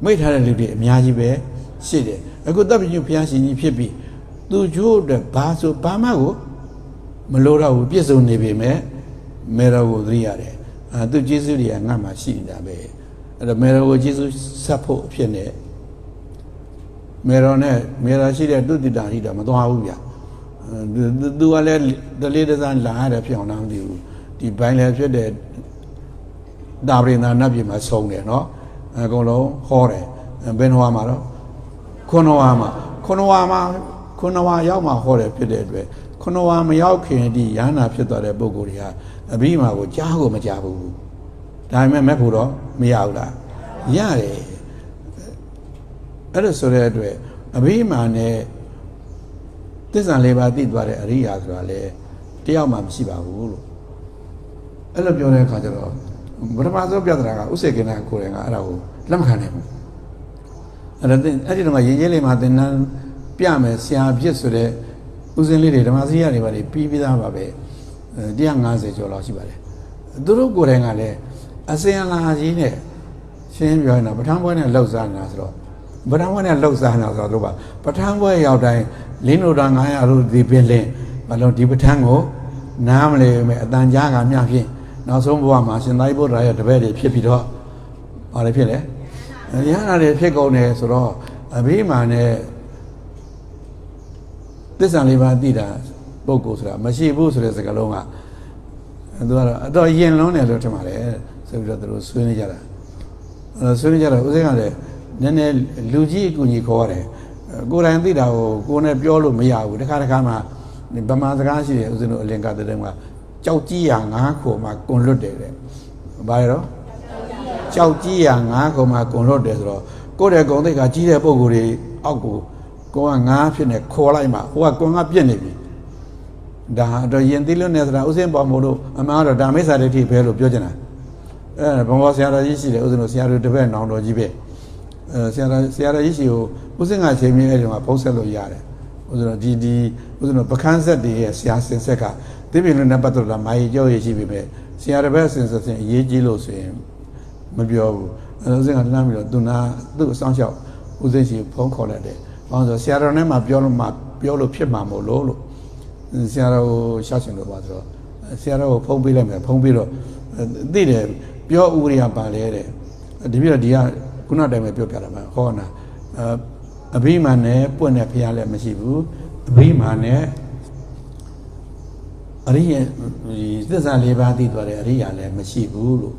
မိထားတဲ့လူတွေအများကြီးပဲရှိတယ်အခုတပ်ပညုဘုရားရှင်ကြီးဖြစ်ပြီးသူကျိုးအတွက်ဘာဆိုဘာမှကိုမလိုတော့ဘူးပြည့်စုံနေပြီမဲ့မေတော်ကိုသတိရတယ်သူကျေးဇူးတွေကငါ့မှာရှိနေတာပဲအဲ့တော့မေတော်ကိုကျေးဇူးဆက်ဖို့အဖြစ်နဲ့မေတော်ရှိတဲ့တုတ္တိတာဟိတာမသွားဘူးဗျသူကလည်းတလေးတစားလာရတယ်ဖြစ်အောင်လားမသိဘူးဒီဘိုင်းလည်းဖြစ်တဲ့ဒါပရိသနတ်ပြည်မှာဆုံးတယ်နော်အကုန်လုံးဟောတယ်ဘယ်နှဝါမှာတော့ခုနဝါရောက်မှဟောတယ်ဖြစ်တဲ့အတွက်ခုနဝါမရောက်ခင်ဒီရဟန္တာဖြစ်သွားတဲ့ပုဂ္ဂိုလ်တွေဟာအဘိမာကိုကြားကိုမကြားဘူးဒါပေမဲ့မဲ့ဖို့တော့မရဘူးလားရတယ်အဲ့ဒါဆိုတဲ့အတွက်အဘိမာနဲ့သစ္စာလေးပါးသိသွားတဲ့အရိယာဆိုတာလေတယောက်မှမရှိပါဘူးလို့အဲ့လိုပြောတဲ့အခါကျတော့ပထမဆုံးပြဿနာကဥစ္စေကိနာကိုယ်တိုင်ကအဲ့ဒါကိုလက်မခံနိုင်ဘူးအဲ့ဒီတော့ရေးရေးလေးမှာသင်္นานပြမယ်ဆရာဖြစ်ဆိုတဲ့ဥစဉ်လေးတွေဓမ္မစရိယတွေပါပြီးသားပါပဲ150ကျော်လောက်ရှိပါတယ်သူတို့ကိုယ်တိုင်ကလည်းအစင်အလာကြီးနဲ့ရှင်းပြောနေတာပဋ္ဌာန်းပွဲနဲ့လှုပ်ရှားနေတာဆိုတော့ပဋ္ဌာန်းပွဲနဲ့လှုပ်ရှားနေတာဆိုတော့ပဋ္ဌာန်းပွဲရောက်တိုင်းလင်းတို့တာ900လို့ဒီပင်လင်းဘာလို့ဒီပဋ္ဌာန်းကိုနားမလဲမယ်အတန်ကြားကမျှဖြင့်နောက်ဆုံးဘဝမှာရှင်သာရိပုတ္တရာရဲ့တပည့်တွေဖြစ်ပြီးတော့ဘာလဲဖြစ်လဲရဟန္တာတွေဖြစ်ကုန်တယ်ဆိုတော့အဘိမာနဲ့သစ္စာလေးပါးသိတာပုဂ္ဂိုလ်ဆိုတာမရှိဘူးဆိုတဲ့စကားလုံးကသူကတော့အတော်ယဉ်လွန်းတယ်လို့ထင်ပါတယ်ဆိုပြီးတော့သူတို့ဆွေးနွေးကြတာဆွေးနွေးကြတော့ဦးစိန်ကလည်းနည်းနည်းလူကြီးအကူကြီးခေါ်ရတယ်ကိုယ်တိုင်သိတာကိုကိုယ်နဲ့ပြောလို့မရဘူးတစ်ခါမှဗမာစကားရှိတယ်ဦးစိန်တို့အလင်္ကာတဲ့တုန်းကကြောက်ကြီးရ9ခုမှကွန်လွတ်တယ်တဲ့ဘာလဲတော့ကြောက်ကြီးရ9ခုမှကွန်လွတ်တယ်ဆိုတော့ကိုယ့်ရဲ့ဂုံသိက္ခာကြီးတဲ့ပုံကိုယ်တွေအောက်ကိုကိုက9ဖြစ်နေခေါ်လိုက်မှဟိုကကွန်ကပြက်နေပြီဒါတော့ယင်သိလို့နေဆိုတာဥစဉ်ပေါ်မို့လို့အမှန်တော့ဒါမိစ္ဆာဒိဋ္ဌိပဲလို့ပြောချင်တာဘုံဘောဆရာတော်ကြီးရှိတယ်ဥစဉ်တို့ဆရာတော်တပည့်နောင်တော်ကြီးပဲဆရာတော်ကြီးရှိကိုဥစဉ်ကချိန်မြဲအဲ့ဒီမှာဖုံးဆက်လို့ရတယ်ဥစဉ်တို့ဒီဥစဉ်တို့ပခန်းဆက်တွေရဲ့ဆရာစင်ဆက်ကဒီပြင်လို့နဲ့ပတ်သက်လာမာရီကြောက်ရရှိပြီပဲဆရာတပည့်စင်ဆက်အရေးကြီးလို့ဆိုရင်မပြောဘူးဥစဉ်ကလှမ်းပြီးတော့သူ့အဆောင်လျှောက်ဥစဉ်ရှိဖုံးခေါ်လိုက်တယ်ဘာလို့ဆိုဆရာတော်နဲ့မှပြောလို့ဖြစ်မှာမို့လို့ဆရာတော်ကိုရှောက်ရှင်လို့ပါဆိုတော့ဆရာတော်ကိုဖုံးပေးလိုက်မယ်ဖုံးပြီးတော့သိတယ်ပြောဥရိယပါလဲတဲ့ဒီပြတော့ဒီကခုနတိုင်းပဲပြောပြတာပါဟောနာအဘိမာန်နဲ့ပွင့်တဲ့ဖရားလည်းမရှိဘူးအဘိမာန်နဲ့အရိယသစ္စာလေးပါးသိသွားတဲ့အရိယာလည်းမရှိဘူးလို့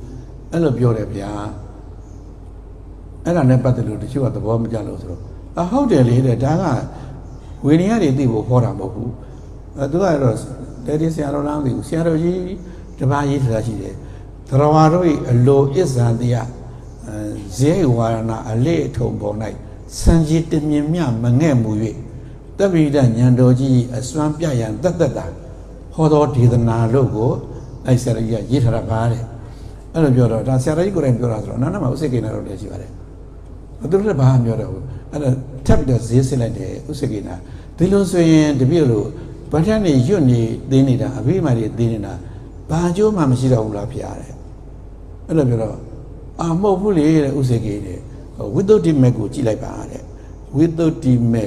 အဲ့လိုပြောတယ်ဗျာအဲ့ဒါနဲ့ပတ်သက်လို့တချို့ကသဘောမကျလို့ဆိုတော့ဟုတ်တယ်လေတဲ့ဒါကဝိနည်းတွေသိဖို့ဟောတာမဟုတ်ဘူးသူကတော့တဲဒီဆရာတော်လားမသိဘူးဆရာတော်ကြီးတပါးရေးထားရှိတယ်သရဝါတို့၏အလိုအစ္ဆန်တရားဇေဝါရဏအလေးအထုံပေါ်၌စံကြီးတမြင်မြမငဲ့မူ၍တပိဋဉာဏ်တော်ကြီးအစွမ်းပြရန်တတ်တာဟောတော်ဒေသနာလို့ကိုအဲ့ဆရာကြီးကရေးထားတာပါတဲ့အဲ့လိုပြောတော့ဒါဆရာကြီးကိုယ်တိုင်ပြောတာဆိုတော့နာမှာဥစိကိနာတော်လည်းရှိပါတယ်သူတို့လည်းဘာမှပြောတော့ဘူးအဲ့ဒါထပ်ပြီးတော့ဈေးစစ်လိုက်တယ်ဥစိကိနာဒီလိုဆိုရင်တပြည့်လို့ဗထန်နေရွတ်နေသေးနေတာအဘိမာတွေသေးနေတာဘာအကျိုးမှမရှိတော့ဘူးလားဖျားတယ်အဲ့လိုပြောတော့မဟုတ်ဘူးလေတဲ့ဥစိကိတဲ့ဝိသုဒ္ဓိမေကိုကြည့်လိုက်ပါတဲ့ဝိသုဒ္ဓိမေ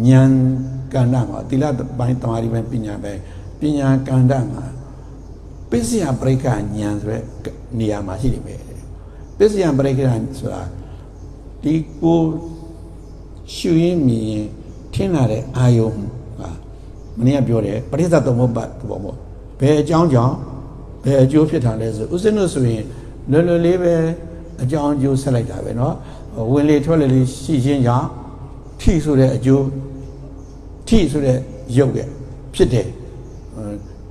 ဉာဏ်ကန္တမှာသီလပိုင်းတမာရီပိုင်းပညာပိုင်းပညာကန္တမှာပစ္စယပရိက္ခဉာဏ်ဆိုတဲ့နေရာမှာရှိနေမယ်ပစ္စယပရိက္ခဆိုတာဒီကိုရှုရင်းမြင်ထင်လာတဲ့အာယုံဟာမနေ့ကပြောတယ်ပရိစ္ဆသမုပ္ပါဒ်ဘောမို့ဘယ်အကြောင်းကြောင့်ဘယ်အကျိုးဖြစ်တာလဲဆိုဥစဉ်လို့ဆိုရင်လွယ်လွယ်လေးပဲအကြောင်းအကျိုးဆက်လိုက်တာပဲเนาะဝင်လေထွက်လေလေးရှိခြင်းကြောင့်ထိဆိုတဲ့အကျိုးထိဆိုတဲ့ရုပ်ရဲ့ဖြစ်တယ်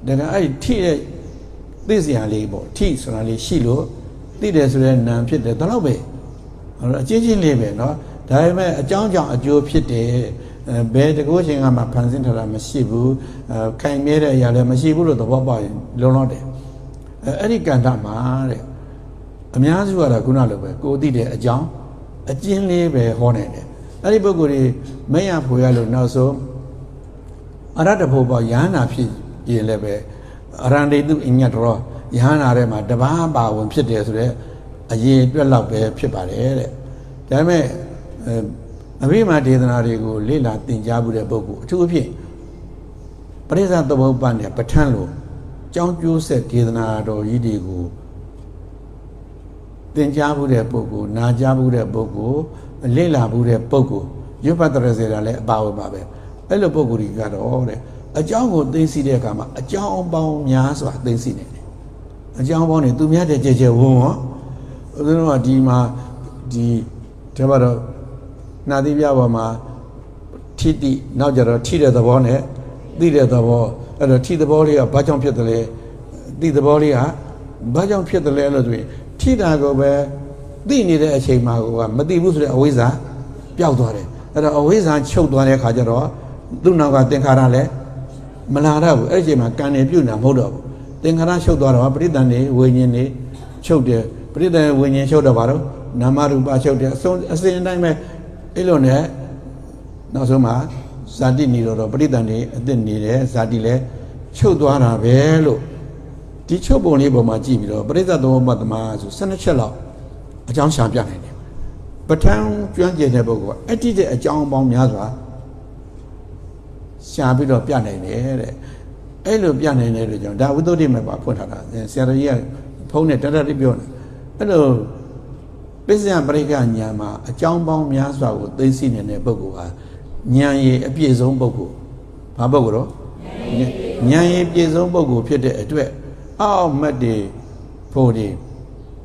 ဒါကအဲ့ထိတဲ့သိစရာလေးပေါ့ထိဆိုတာလေးရှိလို့သိတယ်ဆိုတဲ့နာမ်ဖြစ်တယ်ဒါတော့ပဲအချင်းချင်းလေးပဲเนาะဒါပေမဲ့အကြောင်းကြောင့်အကျိုးဖြစ်တယ် ဘယ်တကူချင်းကမှဖန်ဆင်းထားတာမရှိဘူးခိုင်မြဲတဲ့အရာလည်းမရှိဘူးလို့သဘောပေါက်ရင်လုံလောက်တယ်အဲ့ဒီကန္တမှာတဲ့အများစုကတော့ခုနလိုပဲကိုသိတဲ့အကြောင်းအကျဉ်းလေးပဲဟောနိုင်တယ်အဲ့ဒီပုဂ္ဂိုလ်တွေမရဖွေရလို့နောက်ဆုံးအရတ္တဖို့ပေါ့ယဟနာဖြစ်ရင်လည်းပဲအရန္တိတုအညတ်တော်ယဟနာထဲမှာတပါးပါဝင်ဖြစ်တယ်ဆိုတော့အရေးအတွက်လောက်ပဲဖြစ်ပါတယ်တဲ့ဒါပေမဲ့အဘိဓမ္မာဒေသနာတွေကိုလေ့လာသင်ကြားမှုတဲ့ပုဂ္ဂိုလ်အထူးအဖြင့်ပရိစ္ဆေသမုပ္ပါဒ်နဲ့ပဋ္ဌာန်းလို့ကြောင်းကျိုးဆက်ဒေသနာတော်ကြီးတွေကိုသင်ကြားမှုတဲ့ပုဂ္ဂိုလ်နာကြားမှုတဲ့ပုဂ္ဂိုလ်လေ့လာမှုတဲ့ပုဂ္ဂိုလ်ရွတ်ပတ်တရစေတာလည်းအပါဝင်ပါပဲအဲ့လိုပုဂ္ဂိုလ်တွေကတော့တဲ့အကြောင်းကိုသိသိတဲ့အခါမှာအကြောင်းအပေါင်းများစွာသိသိနေတယ်အကြောင်းပေါင်းတွေသူများတဲ့ကြဲကြဲဝုန်းဟောဦးဇင်းတို့ကဒီမှာဒီဒါမှတော့နာသီပြပေါ်မှာထိတိနောက်ကြတော့ထိတဲ့သဘောနဲ့သိတဲ့သဘောအဲ့တော့ထိသဘောလေးကဘာကြောင့်ဖြစ်တယ်လဲသိသဘောလေးကဘာကြောင့်ဖြစ်တယ်လဲလို့ဆိုရင်ထိတာကိုပဲသိနေတဲ့အချိန်မှာကမသိဘူးဆိုတဲ့အဝိဇ္ဇာပျောက်သွားတယ်အဲ့တော့အဝိဇ္ဇာချုပ်သွားတဲ့အခါကျတော့သူ့နောက်ကသင်္ခါရလည်းမလာတော့ဘူးအဲ့ဒီအချိန်မှာကံနေပြုတ်နေတာမဟုတ်တော့ဘူးသင်္ခါရချုပ်သွားတော့ပရိသန်နေဝိညာဉ်နေချုပ်တယ်ပရိသန်ဝိညာဉ်ချုပ်တော့ဘာလို့နာမရူပချုပ်တယ်အစဉ်အတိုင်းပဲအဲ့လိုနဲ့နောက်ဆုံးမှာဇာတိနေတော့ပရိသန်နေအသက်နေတယ်ဇာတိလည်းချုပ်သွားတာပဲလို့ဒီချုပ်ပုံလေးပေါ်မှာကြည့်ပြီးတော့ပရိသတ်သမုပ္ပါဒ်မှာဆို12ချက်လောက်အကြောင်းရှာပြနိုင်တယ်ပဋ္ဌာန်းကျွမ်းကျင်တဲ့ပုဂ္ဂိုလ်ကအတ္တိတဲ့အကြောင်းပေါင်းများစွာရှာပြီးတော့ပြနိုင်တယ်တဲ့အဲ့လိုပြနိုင်တဲ့အတွက်ကြောင့်ဒါဝိသုဒ္ဓိမေပါဖွင့်ထားတာဆရာတော်ကြီးကဖုန်းနဲ့တတတိပြောတယ်အဲ့လိုပစ္စယပရိက္ခညာမှာအကြောင်းပေါင်းများစွာကိုသိသိနေတဲ့ပုဂ္ဂိုလ်ဟာဉာဏ်ရည်အပြည့်စုံပုဂ္ဂိုလ်ဘာပုဂ္ဂိုလ်တော့ဉာဏ်ရည်ပြည့်စုံပုဂ္ဂိုလ်ဖြစ်တဲ့အတွက်အောက်မတ်တွေဖို့တွေ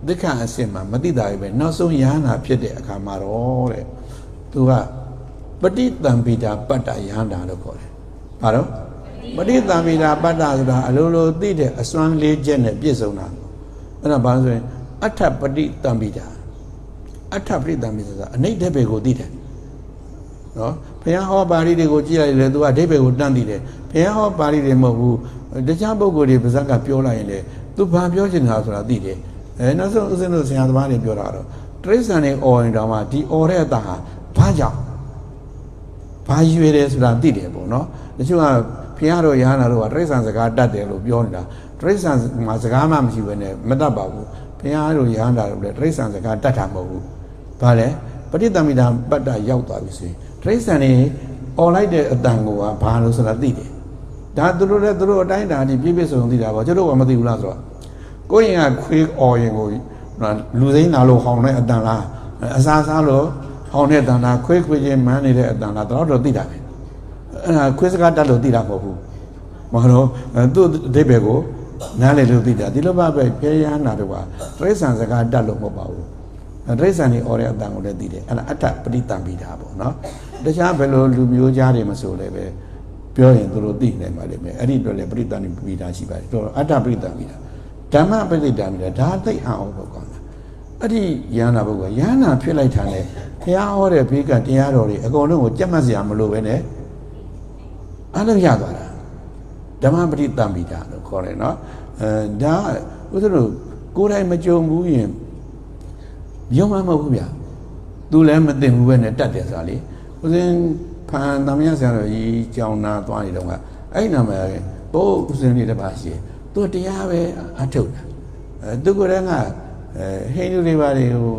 ဒိဋ္ဌအစစ်မှာမသိတာပဲနောက်ဆုံးယဟနာဖြစ်တဲ့အခါမှာတော့တဲ့သူကပဋိသင်္ပိတာပတ္တယဟနာလို့ခေါ်တယ်။ဘာလို့ပဋိသင်္ပိတာပတ္တဆိုတာအလိုလိုသိတဲ့အစွမ်းလေးချက်နဲ့ပြည့်စုံတာ။အဲ့ဒါဘာလို့ဆိုရင်အဋ္ဌပဋိသင်္ပိတာအဋ္ဌပဋိသင်္ပိတာဆိုတာအနိဋ္ဌဘယ်ကိုသိတယ်။နော်ဘုရားဟောပါဠိတွေကိုကြည့်လိုက်လေသူကအဓိပ္ပာယ်ကိုတန်းသိတယ်။ဘုရားဟောပါဠိတွေမဟုတ်ဘူး။တခြားပုဂ္ဂိုလ်တွေပါဇက်ကပြောလိုက်ရင်လေသူဘာပြောချင်တာဆိုတာသိတယ်။နောက်ဆုံးဦးဇင်းတို့ဆရာသမားတွေပြောတာတော့တရိစ္ဆာန်တွေအော်ရင်တောင်မှဒီအော်တဲ့အတန်ဟာဘာကြောင့်ဘာရွေတယ်ဆိုတာသိတယ်ပေါ့နော်တချို့ကဘုရားတော်ရဟန္တာတို့ကတရိစ္ဆာန်စကားတတ်တယ်လို့ပြောနေတာတရိစ္ဆာန်မှာစကားမှမရှိဘဲနဲ့မတတ်ပါဘူးဘုရားတော်ရဟန္တာတို့လည်းတရိစ္ဆာန်စကားတတ်တာမဟုတ်ဘူးဘာလဲပဋိသင်္ပိတာပတ္တရောက်သွားပြီဆိုရင်တရိစ္ဆာန်တွေအော်လိုက်တဲ့အတန်ကိုကဘာလို့ဆိုတာသိတယ်ဒါသူတို့လည်းသူတို့အတိုင်းအတာဒီပြည့်ပြည့်စုံသိတာပေါ့ကျတို့ကမသိဘူးလားဆိုတော့ကိုယ့်ရင်ကခွေးအော်ရင်ကိုလူစိမ်းလာလို့ဟောင်းတဲ့အတန်လားအစားစားလို့ဟောင်းတဲ့အတန်လားခွေးချင်းမန်းနေတဲ့အတန်လားတော့သိတာပဲအဲ့ဒါခွေးစကားတတ်လို့သိတာမဟုတ်ဘူးမဟုတ်တော့သူ့အဓိပ္ပာယ်ကိုနားလည်လို့သိတာဒီလိုပါပဲဖျဲရဟနာတို့ကတရိစ္ဆာန်စကားတတ်လို့မဟုတ်ပါဘူးတရိစ္ဆာန်တွေအော်တဲ့အတန်ကိုလည်းသိတယ်အဲ့ဒါအဋ္ဌပဋိသင်္ပိတာပေါ့နော်တခြားဘယ်လိုလူမျိုးကြားတွေမဆိုလည်းပဲပြောရင်သူတို့သိနိုင်ပါလိမ့်မယ်အဲ့ဒီအတွက်လည်းပဋိသင်္ပိတာရှိပါတယ်တော့အဋ္ဌပဋိသင်္ပိတာဓမ္မပဋိသင်္ပိတာဒါသိအောင်ပေါ့ကောင်းလားအဲ့ဒီယန္နာဘုရားယန္နာဖြစ်လိုက်တာနဲ့ဘုရားဟောတဲ့ဘေးကတရားတော်တွေအကုန်လုံးကိုကြက်မှတ်စရာမလိုပဲနဲ့အဲ့လိုရသွားတာဓမ္မပဋိသင်္ပိတာလို့ခေါ်တယ်နော်ဒါဥစ္စာတို့ကိုယ်တိုင်မကြုံဘူးရင်ယုံမှမဟုတ်ဘူးဗျာသူလည်းမသိဘူးပဲနဲ့တတ်တယ်ဆိုတာလေဥစဉ်ဖန်တမယဆရာတော်ကြီးကြောင်းနာသွားနေတော့ကအဲ့နာမှာဘိုးဥစဉ်လေးတစ်ပါးရှိသူတရားပဲအထုတ်တာသူကိုယ်တည်းကဟိန္ဒူတွေပါတွေကို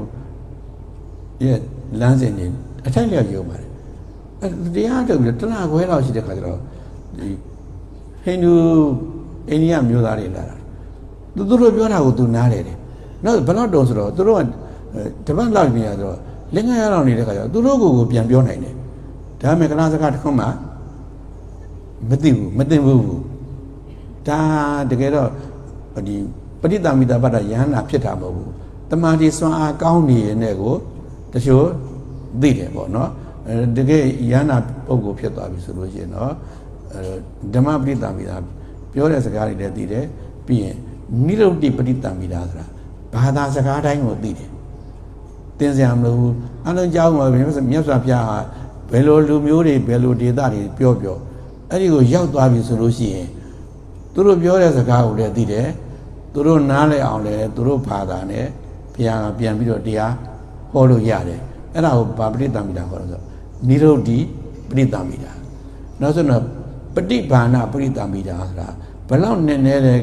ရဲ့လမ်းစဉ်တွေအထိုက်လျောက်ယုံပါတယ်တရားထုတ်ပြီးတလားခွဲလောက်ရှိတဲ့ခါကျတော့ဒီဟိန္ဒူအိန္ဒိယမျိုးသားတွေလာတာသူတို့ပြောတာကိုသူနားလေတယ်နောက်ဘယ်တော့တုံးဆိုတော့သူတို့ကတပတ်လောက်နေရတော့လင်္ကာရအောင်နေတဲ့ခါကျတော့သူတို့ကိုပြန်ပြောနိုင်တယ်ဒါပေမဲ့ကလားစကားတစ်ခုမှမသိဘူးမသိဘူးဒါတကယ်တော့ဒီပဋိသင်္ပိတာပတ္တယဟနာဖြစ်တာမဟုတ်ဘူးတမာတိစွမ်းအားကောင်းနေရင်လည်းကိုတချို့သိတယ်ပေါ့နော်တကယ်ယဟနာပုဂ္ဂိုလ်ဖြစ်သွားပြီဆိုလို့ရှိရင်တော့ဓမ္မပဋိသင်္ပိတာပြောတဲ့စကားတွေလည်းသိတယ်ပြီးရင်နိရုဒ္ဓိပဋိသင်္ပိတာဆိုတာဘာသာစကားတိုင်းကိုသိတယ်သင်စရာမလိုဘူးအလုံးကြောင်းမှာမြတ်စွာဘုရားဟာဘ ဘယ်လိုလူမျိုးတွေဘယ်လိုဒေသတွေပြောအဲ့ဒီကိုရောက်သွားပြီဆိုလို့ရှိရင်သူတို့ပြောတဲ့စကားကိုလည်းသိတယ်သူတို့နားလည်အောင်လည်းသူတို့ဘာသာနဲ့ဘုရားကပြန်ပြီးတော့တရားဟောလို့ရတယ်အဲ့ဒါကိုဗာပဋိသမိတာခေါ်လို့ဆိုနိရုဒ္ဓိပဋိသမိတာနောက်ဆုံးတော့ပฏิဘာနာပဋိသမိတာဆိုတာဘလောက်နည်းနည်းတဲ့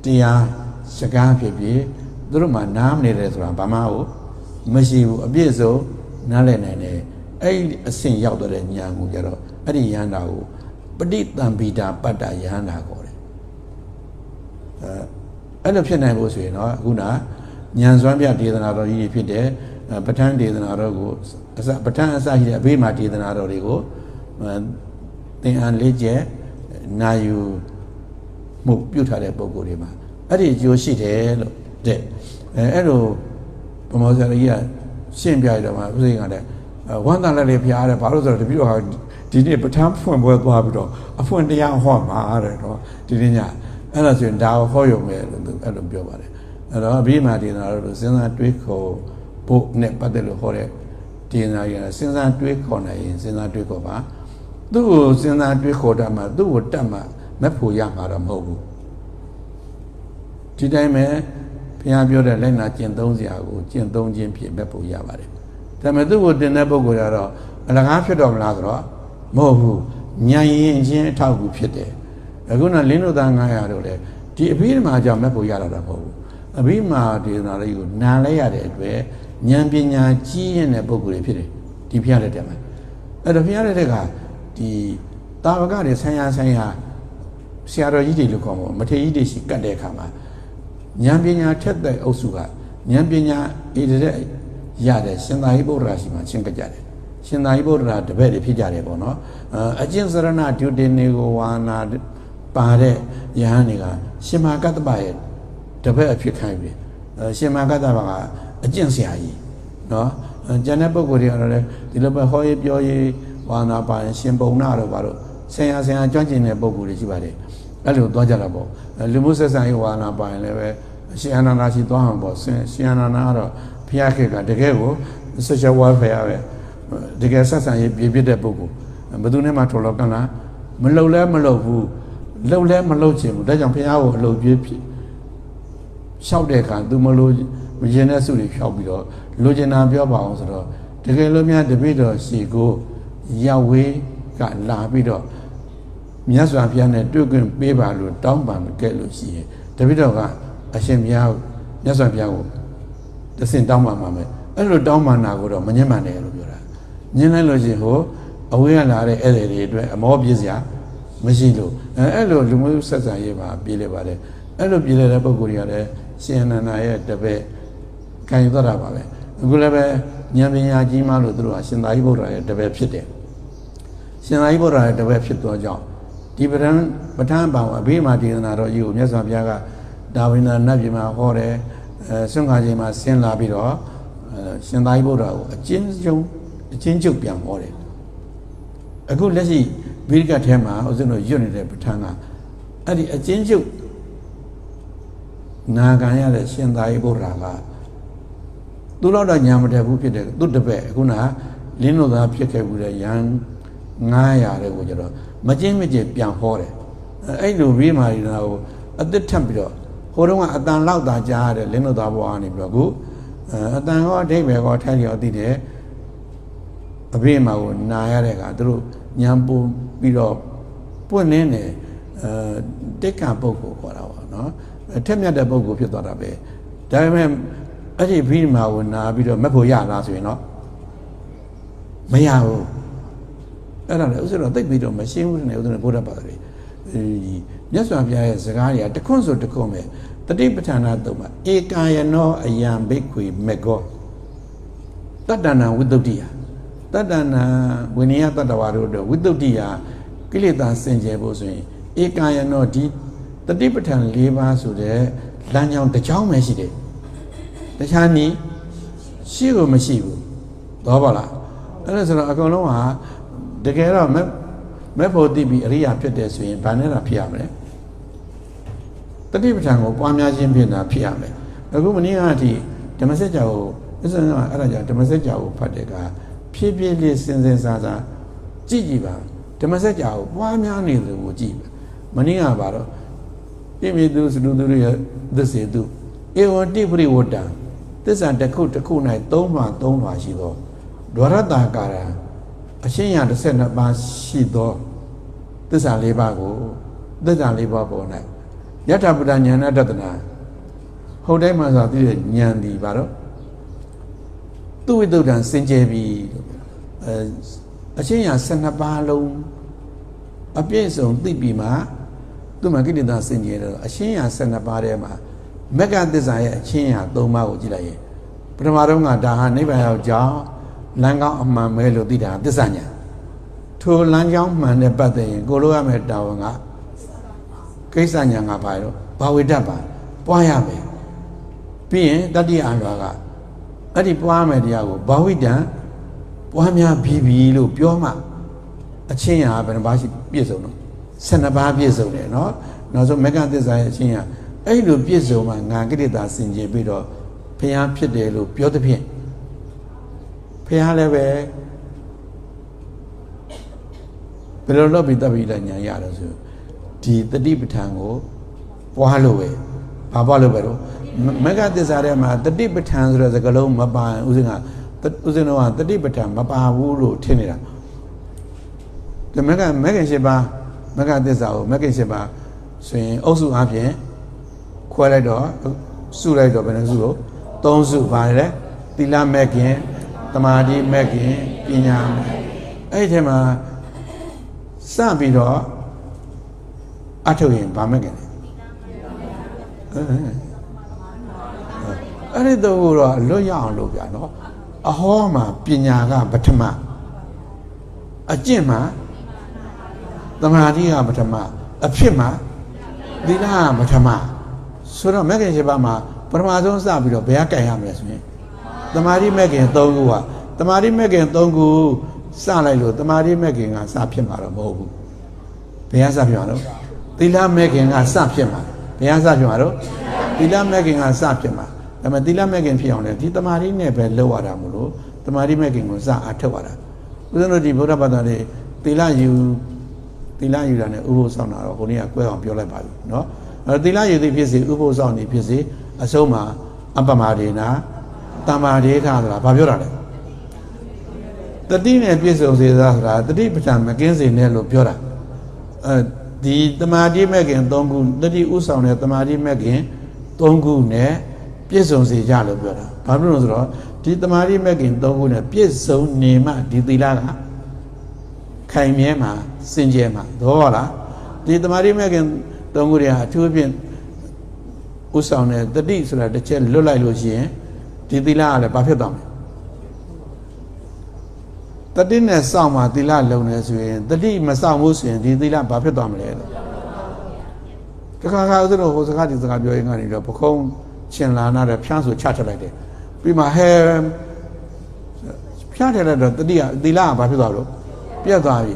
တရားစကားဖြစ်ဖြစ်သူတို့မှနားမနေတယ်ဆိုတာဘာမှမရှိဘူးအပြည့်စုံနားလည်နိုင်တယ်အဲ့ဒီအဆင့်ရောက်တဲ့ဉာဏ်ကိုကြတော့အဲ့ဒီယန္တာကိုပฏิသမိတာပတ္တယန္တာခေါ်တယ်အဲ့လိုဖြစ်နိုင်ဖို့ဆိုရင်တော့အခုနဉာဏ်စွမ်းပြဒေသနာတော်ကြီးဖြစ်တဲ့ပဋ္ဌာန်းဒေသနာတော်ကိုပဋ္ဌာန်းအစရှိတဲ့အဘေးမှာဒေသနာတော်တွေကိုသင်္ဟန်လေးကျက်နာယူမှုပြုထားတဲ့ပုံကိုယ်တွေမှာအဲ့ဒီအကျိုးရှိတယ်လို့တဲ့အဲ့လိုဗမောဇာကြီးကရှင်းပြရတော့မှဥစဉ်ကလည်းဝမ်းသာလက်လေးဖျားတယ်ဘာလို့ဆိုတော့တပည့်တော်ဟာဒီနေ့ပဋ္ဌာန်းဖွင့်ပွဲသွားပြီးတော့အဖွင့်တရားဟောမှာတဲ့တော့ဒီနေ့ညအဲ့ဒါဆိုရင်ဒါကိုဟောရုံပဲလို့အဲ့လိုပြောပါတယ်အဲ့တော့အဘိမာဒေသနာတို့စဉ်းစားတွေးခေါ်ဖို့နဲ့ပတ်သက်လို့ဟောတဲ့ဒေသနာကြီးကစဉ်းစားတွေးခေါ်နိုင်ရင်စဉ်းစားတွေးခေါ်ပါသူ့ကိုစဉ်းစားတွေးခေါ်တတ်မှသူ့ကိုတတ်မှမဖို့ရမှာတော့မဟုတ်ဘူးဒီတိုင်းပဲဘုရားပြောတဲ့လက်နာကျင့်သုံးစရာကိုကျင့်သုံးခြင်းဖြင့်မဖို့ရပါတယ်ဒါပေမဲ့သူ့ကိုတင်တဲ့ပုဂ္ဂိုလ်ကတော့အလကားဖြစ်တော့မလားဆိုတော့မဟုတ်ဘူးဉာဏ်ရင်ချင်းအထောက်အကူဖြစ်တယ်အခုနလင်းတို့သား900တို့လည်းဒီအဘိဓမ္မာကြောင့်မဖို့ရတာတော့မဟုတ်ဘူးအဘိဓမ္မာဒေသနာလေးကိုနားလဲရတဲ့အတွက်ဉာဏ်ပညာကြီးရင်တဲ့ပုဂ္ဂိုလ်တွေဖြစ်တယ်ဒီဘုရားလက်ထက်မှာအဲ့တော့ဘုရားလက်ထက်ကဒီတာဝကတွေဆန်းရဆရာတော်ကြီးတွေလို့ခေါ်မှာမထေရကြီးတွေရှိကတ်တဲ့အခါမှာဉာဏ်ပညာထက်တဲ့အုပ်စုကဉာဏ်ပညာဣတရက်ရတဲ့ရှင်သာရိပုတ္တရာရှိမှရှင်းကြတယ်ရှင်သာရိပုတ္တရာတပည့်တွေဖြစ်ကြတယ်ပေါ့နော်အကျင့်စရဏဒုတိနေကိုဝါနာပါတဲ့ယဟန်တွေကရှင်မကတ္တပရဲ့တပည့်အဖြစ်ခိုင်းပြီရှင်မကတ္တပကအကျင့်ဆရာကြီးနော်ကျန်တဲ့ပုဂ္ဂိုလ်တွေကတော့လေဒီလိုပဲဟောရေးပြောရေးဝါနာပါရင်ရှင်ပုံနာတော့ဘာလို့ဆရာကျွမ်းကျင်တဲ့ပုဂ္ဂိုလ်တွေရှိပါတယ်အဲ့လိုသွားကြတာပေါ့လူမှုဆက်ဆံရေးဝါနာပါရင်လည်းပဲရှင်အနန္ဒာရှိသွားမှာပေါ့ရှင်အနန္ဒာကတော့ဖျားခေတ်ကတကယ်ကိုဆက်ချက်ဝါဖျားပဲတကယ်ဆက်ဆံရေးပြည့်ပြည့်တဲ့ပုဂ္ဂိုလ်ဘယ်သူနဲ့မှထော်လောကန်းလားမလှုပ်လဲမလှုပ်ဘူးလှုပ်လဲမလှုပ်ချင်ဘူးဒါကြောင့်ဖျားကိုအလုပ်ပြည့်ဖြစ်လျှောက်တဲ့အခါသူမလို့မရင်တဲ့စုတွေဖြောက်ပြီးတော့လိုချင်တာပြောပါအောင်ဆိုတော့တကယ်လို့များတပိတော်စီကိုရောက်ဝေးကလာပြီးတော့မြတ်စွာဘုရားနဲ့တွေ့ခွင့်ပေးပါလို့တောင်းပန်ခဲ့လို့ရှိရင်တပိတော်ကအရှင်ဘုရားမြတ်စွာဘုရားကိုတဆင့်တောင်းပန်ပါမယ်အဲ့လိုတောင်းပန်တာကိုတော့မငြင်းမှန်တယ်လို့ပြောတာငြင်းလိုက်လို့ရှိရင်ဟိုအဝေးကလာတဲ့ဧည့်သည်တွေအတွက်အမောပြည့်စရာမရှိလို့အဲ့လိုလူမျိုးဆက်ဆံရေးမှာပြေးလဲပါတယ်အဲ့လိုပြေးလဲတဲ့ပုဂ္ဂိုလ်တွေကလည်းရှင်အနန္ဒာရဲ့တပည့်ခံယူတော့တာပါပဲအခုလည်းပဲဉာဏ်ပညာကြီးမှလို့သူတို့ကရှင်သာရိပုတ္တရာရဲ့တပည့်ဖြစ်တယ်ရှင်သာရိပုတ္တရာရဲ့တပည့်ဖြစ်သောကြောင့်ဒီပဋ္ဌာန်းပါအဘိဓမ္မာဒေသနာတော်ကြီးကိုမြတ်စွာဘုရားကဒါဝိနာနတ်ပြည်မှာဟောတယ်ဆွမ်းခါချိန်မှာဆင်းလာပြီးတော့ရှင်သာရိပုတ္တရာကိုအချင်းချုပ်ပြန်ဟောတယ်အခုလက်ရှိဗိဓိကထဲမှာဥစဉ်တို့ရွတ်နေတဲ့ပဋ္ဌာန်းကအဲ့ဒီအချင်းချုပ်နာခံရတဲ့ရှင်သာရိပုတ္တရာကသူတော့ညာမတက်ဘူးဖြစ်တယ်သူတပည့်အခုနလင်းလို့သာဖြစ်ခဲ့ဘူးတဲ့ရန်900တဲ့ကိုကျတော့မကျင်းမကျပြန်ဟောတယ်အဲ့လိုပြီးမှဒီနာကိုအသက်ထပ်ပြီးတော့ဟိုတုန်းကအတန်လောက်သာကြားရတယ်လင်းလို့သာဘွားနေပြီးတော့အခုအတန်ကောအဓိပ္ပာယ်ကောထိုက်ရောသိတယ်အဘေးမှာကိုနာရတဲ့ကသူတို့ညံပူပြီးတော့ပွင့်နေတယ်တိတ်ကပုဂ္ဂိုလ်ခေါ်တာပေါ့နော်ထက်မြတ်တဲ့ပုဂ္ဂိုလ်ဖြစ်သွားတာပဲဒါပေမဲ့အဲ့ဒီဘိဓမ္မာကိုနာပြီးတော့မက်ဖို့ရလားဆိုရင်တော့မရဘူးအဲ့ဒါလည်းဥစ္စာတော့သိပြီးတော့မရှင်းဘူးနဲ့ဥစ္စာနဲ့ဘုရားပါတယ်မြတ်စွာဘုရားရဲ့စကားတွေကတခွန်းဆိုတခွန်းပဲတတိပဋ္ဌာနာသုံးပါဧကာယနောအယံဘိက္ခွေမေကောတတ္တနာဝိတ္တုတ္တိယတတ္တနာဝိနည်းတတ္တဝါတို့ဝိတ္တုတ္တိယကိလေသာစင်ကြယ်ဖို့ဆိုရင်ဧကာယနောဒီတတိပဋ္ဌာန်၄ပါးဆိုတဲ့လမ်းကြောင်းတစ်ကြောင်းပဲရှိတယ်တခြားနည်းရှိကိုမရှိဘူးတော့ပါလားအဲ့ဒါဆိုတော့အကုန်လုံးဟာတကယ်တော့မဲ့ဖို့သိပြီးအရိယာဖြစ်တယ်ဆိုရင်ဗာနဲ့တာဖြစ်ရမယ်တတိပဋ္ဌာန်ကိုပွားများခြင်းဖြစ်တာဖြစ်ရမယ်အခုမနေ့ကအထိဓမ္မစကြာကိုအစကအဲ့ဒါကြောင့်ဓမ္မစကြာကိုဖတ်တဲ့က ဖြည်းဖြည်းလေးစဉ်စဉ်စားစားကြည့်ကြည့်ပါဓမ္မစကြာကိုပွားများနေတယ်ကိုကြည့်မနည်းကပါတော့ပြည့်သူစလူသူရဲ့သစ္စေသူဧဝတိပရိဝတ္တသစ္စာတစ်ခု၌3လွှာရှိသောဒွါရတကာရအရှင်းရ12ပါးရှိသောသစ္စာ4ပါးကိုသစ္စာ4ပါးပေါ်၌ယထာပဒဉာဏတတနာဟုတ်တိုင်းမှာဆိုသိတဲ့ဉာဏ်ဒီပါတော့သူဝိတုဒ္ဒံစင်ကြယ်ပြီအရှင်းရ12ပါးလုံးအပြည့်စုံသိပြီမှာသူမှာကိလေသာစင်ကြယ်တော့အရှင်းရ12ပါးထဲမှာမက္ကသစ္စာရဲ့အချင်းရ3ပါးကိုကြည့်လိုက်ရင်ပထမတော့ကဒါဟာနိဗ္ဗာန်ရောက်ကြောင်းလမ်းကောင်းအမှန်ပဲလို့သိတာသစ္စာညာထိုလမ်းကြောင်းမှန်တဲ့ပတ်သက်ရင်ကိုလိုရမယ့်တာဝန်ကကိစ္စညာကပါတော့ဘာဝိတ္တပါပွားရမယ်ပြီးရင်တတိယအလွာကအဲ့ဒီပွားမယ်တရားကိုဘာဝိတ္တပွားများပြီးလို့ပြောမှအချင်းရဘယ်နှပါးရှိပြည့်စုံတော့12ပါးပြည့်စုံတယ်နော်နောက်ဆုံးမက္ကသစ္စာရဲ့အချင်းရအဲ့လိုပြည့်စုံမှငါကိလေသာစင်ကြယ်ပြီးတော့ဘုရားဖြစ်တယ်လို့ပြောသဖြင့်ဘုရားလည်းပဲဘယ်လိုလုပ်ပြီးတပ်ပြီးလဲညာရတယ်ဆိုဒီတတိပဋ္ဌာန်ကိုပွားလို့ပဲဘာပွားလို့ပဲတော့မက္ကသစ္စာထဲမှာတတိပဋ္ဌာန်ဆိုတဲ့စကားလုံးမပါဥစဉ်တော့တတိပဋ္ဌာန်မပါဘူးလို့ထင်နေတာဒီမက္ကရှင်ပါမက္ကသစ္စာကိုမက္ကရှင်ပါဆိုရင်အုပ်စုအပြင်ခွဲလိုက်တော့စုလိုက်တော့ဘယ်နှစုလို့3စုပါတယ်သီလမဲ့ခင်သမာဓိမဲ့ခင်ပညာအဲ့ဒီထဲမှာစပြီးတော့အထုတ်ရင်ဗာမဲ့ခင်လေအဲ့ဒီတော့တော့အလွတ်ရအောင်လုပ်ပြနော်အဟောမှာပညာကပထမအကျင့်မှာသမာဓိကပထမအဖြစ်မှာသီလကပထမဆိုတော့မဲ့ခင်ရှိပါမှာပထမဆုံးစပြီးတော့ဘယ်ကကြိုင်ရမလဲဆိုရင်တမာတိမဲ့ခင်3ခုကတမာတိမဲ့ခင်3ခုစလိုက်လို့တမာတိမဲ့ခင်ကစဖြစ်မှာတော့မဟုတ်ဘူးဘယ်ကစဖြစ်မှာတော့သီလမဲ့ခင်ကစဖြစ်မှာဘယ်ကစဖြစ်မှာတော့သီလမဲ့ခင်ကစဖြစ်မှာဒါပေမဲ့သီလမဲ့ခင်ဖြစ်အောင်လေဒီတမာတိနဲ့ပဲလောက်ရတာမလို့တမာတိမဲ့ခင်ကိုစအထုတ်ရတာဦးဇင်းတို့ဒီဗုဒ္ဓဘာသာတွေသီလယူတာနဲ့ဥပုသ်ဆောင်တာတော့ကိုနေ့ကကွဲအောင်ပြောလိုက်ပါပြီเนาะသီလယူသည်ဖြစ်စေဥပုသ်ဆောင်သည်ဖြစ်စေအဆုံးမှာအပမဒေနာတမ္မာဒေထဆိုတာဘာပြောတာလဲတတိနဲ့ပြည့်စုံစေသာဆိုတာတတိပဋ္ဌာန်မကင်းစေနဲ့လို့ပြောတာဒီတမာတိမဲ့ခင်3ခုတတိဥဆောင်တဲ့တမာတိမဲ့ခင်3ခုနဲ့ပြည့်စုံစေကြလို့ပြောတာဘာဖြစ်လို့လဲဆိုတော့ဒီတမာတိမဲ့ခင်3ခုနဲ့ပြည့်စုံနေမှဒီသီလကခိုင်မြဲမှာစင်ကြယ်မှာသဘောပါလားဒီတမာတိမဲ့ခင်3ခုတွေဟာအထူးဖြင့်ဥဆောင်တဲ့တတိဆိုတာတစ်ချက်လွတ်လိုက်လို့ရှိရင်ဒီသီလကလည်းဘာဖြစ်သွားမလဲတတိနဲ့စောင့်မှသီလလုံနေဆိုရင်တတိမစောင့်ဘူးဆိုရင်ဒီသီလဘာဖြစ်သွားမလဲလို့တခါခါဆိုတော့ဟိုစကားဒီစကားပြောရင်ကနေတော့ပခုံးချင်လာနာတဲ့ဖျားဆိုချထလိုက်တယ်ပြီးမှဟဲဖျားထလိုက်တော့တတိကသီလကဘာဖြစ်သွားလို့ပြတ်သွားပြီ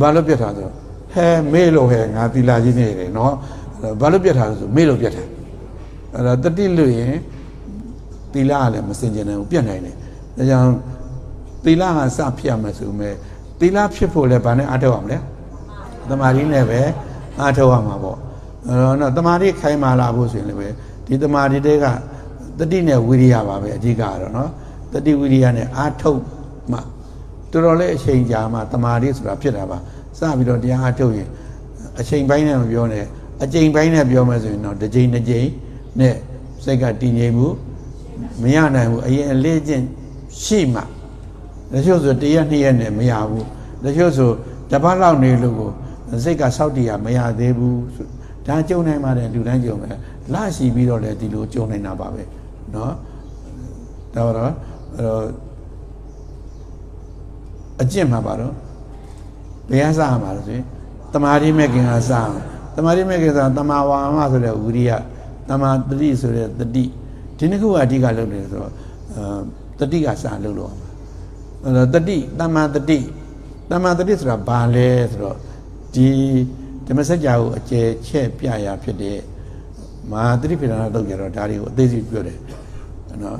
ဘာလို့ပြတ်သွားဆိုတော့ဟဲမေ့လို့ဟဲငါသီလကြီးနေတယ်နော်ဘာလို့ပြတ်ထားလဲဆိုမေ့လို့ပြတ်ထားအဲ့တော့တတိလို့ရင်သီလကလည်းမစင်ကြယ်နိုင်ဘူးပြတ်နိုင်တယ်ဒါကြောင့်သီလကစဖြစ်ရမယ်ဆိုမဲ့သီလဖြစ်ဖို့လည်းဘာနဲ့အားထုတ်ရမလဲတမာတိနဲ့ပဲအားထုတ်ရမှာပေါ့အဲ့တော့တမာတိခိုင်မာလာဖို့ဆိုရင်လည်းပဲဒီတမာတိတွေကတတိနဲ့ဝိရိယပါပဲအဓိကတော့နော်တတိဝိရိယနဲ့အားထုတ်မှတော်တော်လေးအချိန်ကြာမှတမာတိဆိုတာဖြစ်တာပါစပြီးတော့တရားအားထုတ်ရင်အချိန်ပိုင်းနဲ့မပြောနဲ့အချိန်ပိုင်းနဲ့ပြောမယ်ဆိုရင်တော့တစ်ချိန်တစ်ချိန်နဲ့စိတ်ကတည်ငြိမ်မှုမရနိုင်ဘူးအရင်အလေးချင်းရှိမှတချို့ဆို1ရက်2ရက်နဲ့မရဘူးတချို့ဆိုတပတ်လောက်နေလို့ကိုစိတ်ကစောက်တည်ရမရသေးဘူးဒါကြုံနိုင်ပါတယ်လူတိုင်းကြုံမယ်လရှိပြီးတော့လည်းဒီလိုကြုံနိုင်တာပါပဲเนาะဒါတော့အကျင့်မှာပါတော့ဘယ်ကစရမှာလဲဆိုရင်တမာတိမဲ့ခင်ကစအောင်တမာတိမဲ့ခင်ဆိုတာတမာဝါမဆိုတဲ့ဝိရိယတမာတတိဆိုတဲ့တတိဒီနှစ်ခုကအဓိကလုပ်နေဆိုတော့တတိကစလုပ်လို့အောင်တတိတမာတတိဆိုတာဘာလဲဆိုတော့ဒီဓမ္မစကြာကိုအကျယ်ချဲ့ပြရာဖြစ်တဲ့မဟာတတိပိဋကလုပ်ကြတော့ဒါတွေကိုအသေးစိတ်ပြောတယ်နော်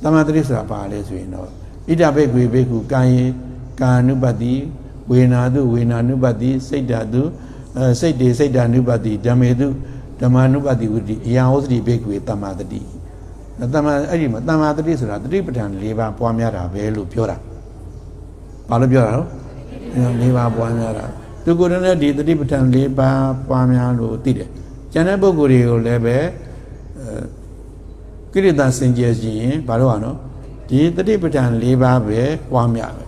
တမာတတိဆိုတာဘာလဲဆိုရင်တော့ ဣဒဘေကွေဘေကုကာယေကာနုပတ္တိဝေနာတုဝေနာနုပတ္တိစိတ်ဓာတုစိတ်တေစိတ်ဓာနုပတ္တိဓမ္မေတုဓမ္မာနုပတ္တိဝိတိအယံဟောတိဘေကွေတမ္မာတတိတမ္မာအဲ့ဒီမှာတမ္မာတတိဆိုတာတတိပဋ္ဌာန်၄ပါးပွားများတာပဲလို့ပြောတာဘာလို့ပြောတာတော့၄ပါးပွားများတာသူကိုယ်တိုင်လည်းဒီတတိပဋ္ဌာန်၄ပါးပွားများလို့သိတယ်ကျန်တဲ့ပုဂ္ဂိုလ်တွေကိုလည်းပဲကိရိတာစင်ကြယ်ခြင်းဘာလို့อ่ะနော်ဒီတတိပဋ္ဌာန်၄ပါးပဲပွားများပဲ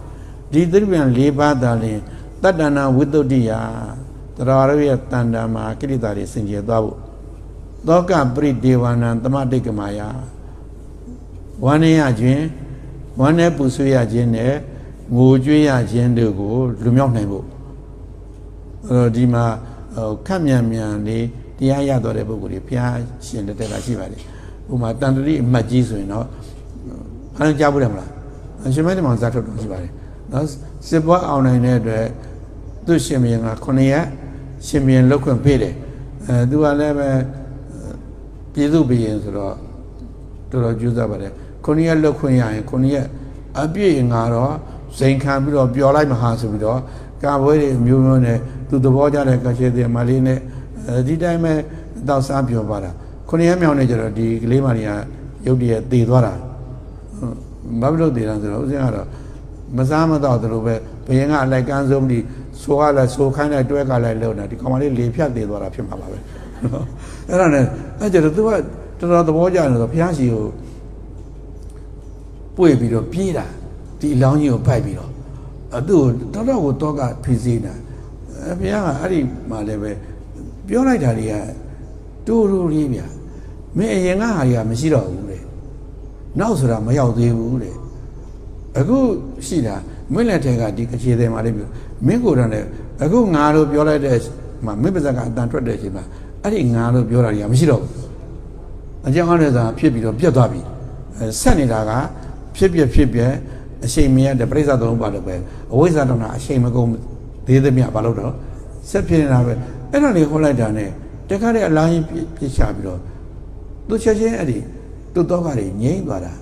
ဒီတတိပဋ္ဌာန်၄ပါးသာလျှင်တတ္တနာဝိတ္တုတ္တိယတရားရရဲ့တန်တာမှာကိရိတာတွေစင်ကြယ်သွားဖို့သောကပရိဒေဝနံတမတိတ်ကမာယဝမ်းနေရခြင်းဝမ်းနဲ့ပူဆွေးရခြင်းနဲ့ငိုကြွေးရခြင်းတို့ကိုလူမြောက်နိုင်ဖို့ဒီမှာခက်မြန်မြန်လေးတရားရတော့တဲ့ပုဂ္ဂိုလ်တွေဘုရားရှင်တက်တာရှိပါတယ်ဥပမာတန်တတိအမတ်ကြီးဆိုရင်တော့အားလုံးကြားဘူးတယ်မလားရှင်မဲတမောင်ဇာတ်ထုတ်တော့ရှိပါတယ်နော်စစ်ပွားအောင်နိုင်တဲ့အတွက်သူ့ရှင်မင်းက9ရက်ရှင်မင်းလောက်ခွင့်ပေးတယ်သူကလည်းပဲပြည်သူဘီရင်ဆိုတော့တော်တော်ကြိုးစားပါတယ်9ရက်လောက်ခွင့်ရရင်9ရက်အပြည့်ငါတော့စိန်ခံပြီးတော့ပျော်လိုက်မဟာဆိုပြီးတော့ကာပွဲတွေမျိုးမျိုးနဲ့သူသဘောကျတဲ့ကချေတဲ့မလေးနဲ့ဒီတိုင်းပဲတောက်စားပြောပါတာ9ရက်မြောက်နေကြတော့ဒီကလေးမလေးကရုတ်တရက်တည်သွားတာဘာဖြစ်လို့တည်တာဆိုတော့ဦးဇင်းကတော့မစားမတော့တယ်လို့ပဲဘယင်ကအလိုက်ကန်းဆုံးပြီးဆိုးရလဲဆိုးခိုင်းတဲ့တွဲကလည်းလုံတာဒီကောင်မလေးလေဖြတ်တည်သွားတာဖြစ်မှာပါပဲအဲ့ဒါနဲ့အဲ့ကျတော့သူကတော်တော်သဘောကျနေတော့ဘုရားရှိကိုပွေပြီးတော့ပြေးတာဒီအလောင်းကြီးကိုပိုက်ပြီးတော့သူ့ကိုတော်ကိုတော့ကဖိစီးတာဘုရားကအဲ့ဒီမှာလည်းပဲပြောလိုက်တာတွေကတူတူလေးဗျာမင်းအရင်ကဟာကြီးကမရှိတော့ဘူးတဲ့နောက်ဆိုတာမရောက်သေးဘူးတဲ့အခုရှိတာမင်းလက်ထက်ကဒီအခြေသေးမှလေးပြောမင်းကိုယ်တိုင်လည်းအခုငါလို့ပြောလိုက်တဲ့မှာမင်းပါဇက်ကအတန်ထွက်တဲ့အချိန်မှာအဲ့ဒီငါလို့ပြောတာကြီးကမရှိတော့ဘူးအကြောင်းအားနဲ့သာဖြစ်ပြီးတော့ပြတ်သွားပြီဆက်နေတာကဖြစ်ပြအရှိန်မရတဲ့ပြိဿသုံးပါလို့ပဲအဝိဇ္ဇာတော့အရှိန်မကုန်သေးသမျှဘာလို့တော့ဆက်ဖြစ်နေတာပဲအဲ့ဒါလေးဟောလိုက်တာနဲ့တခါတည်းအလားကြီးပြစ်ချပြီးတော့သူချက်ချင်းအဲ့ဒီသူ့တော့ကတွေငြိမ့်သွားတာ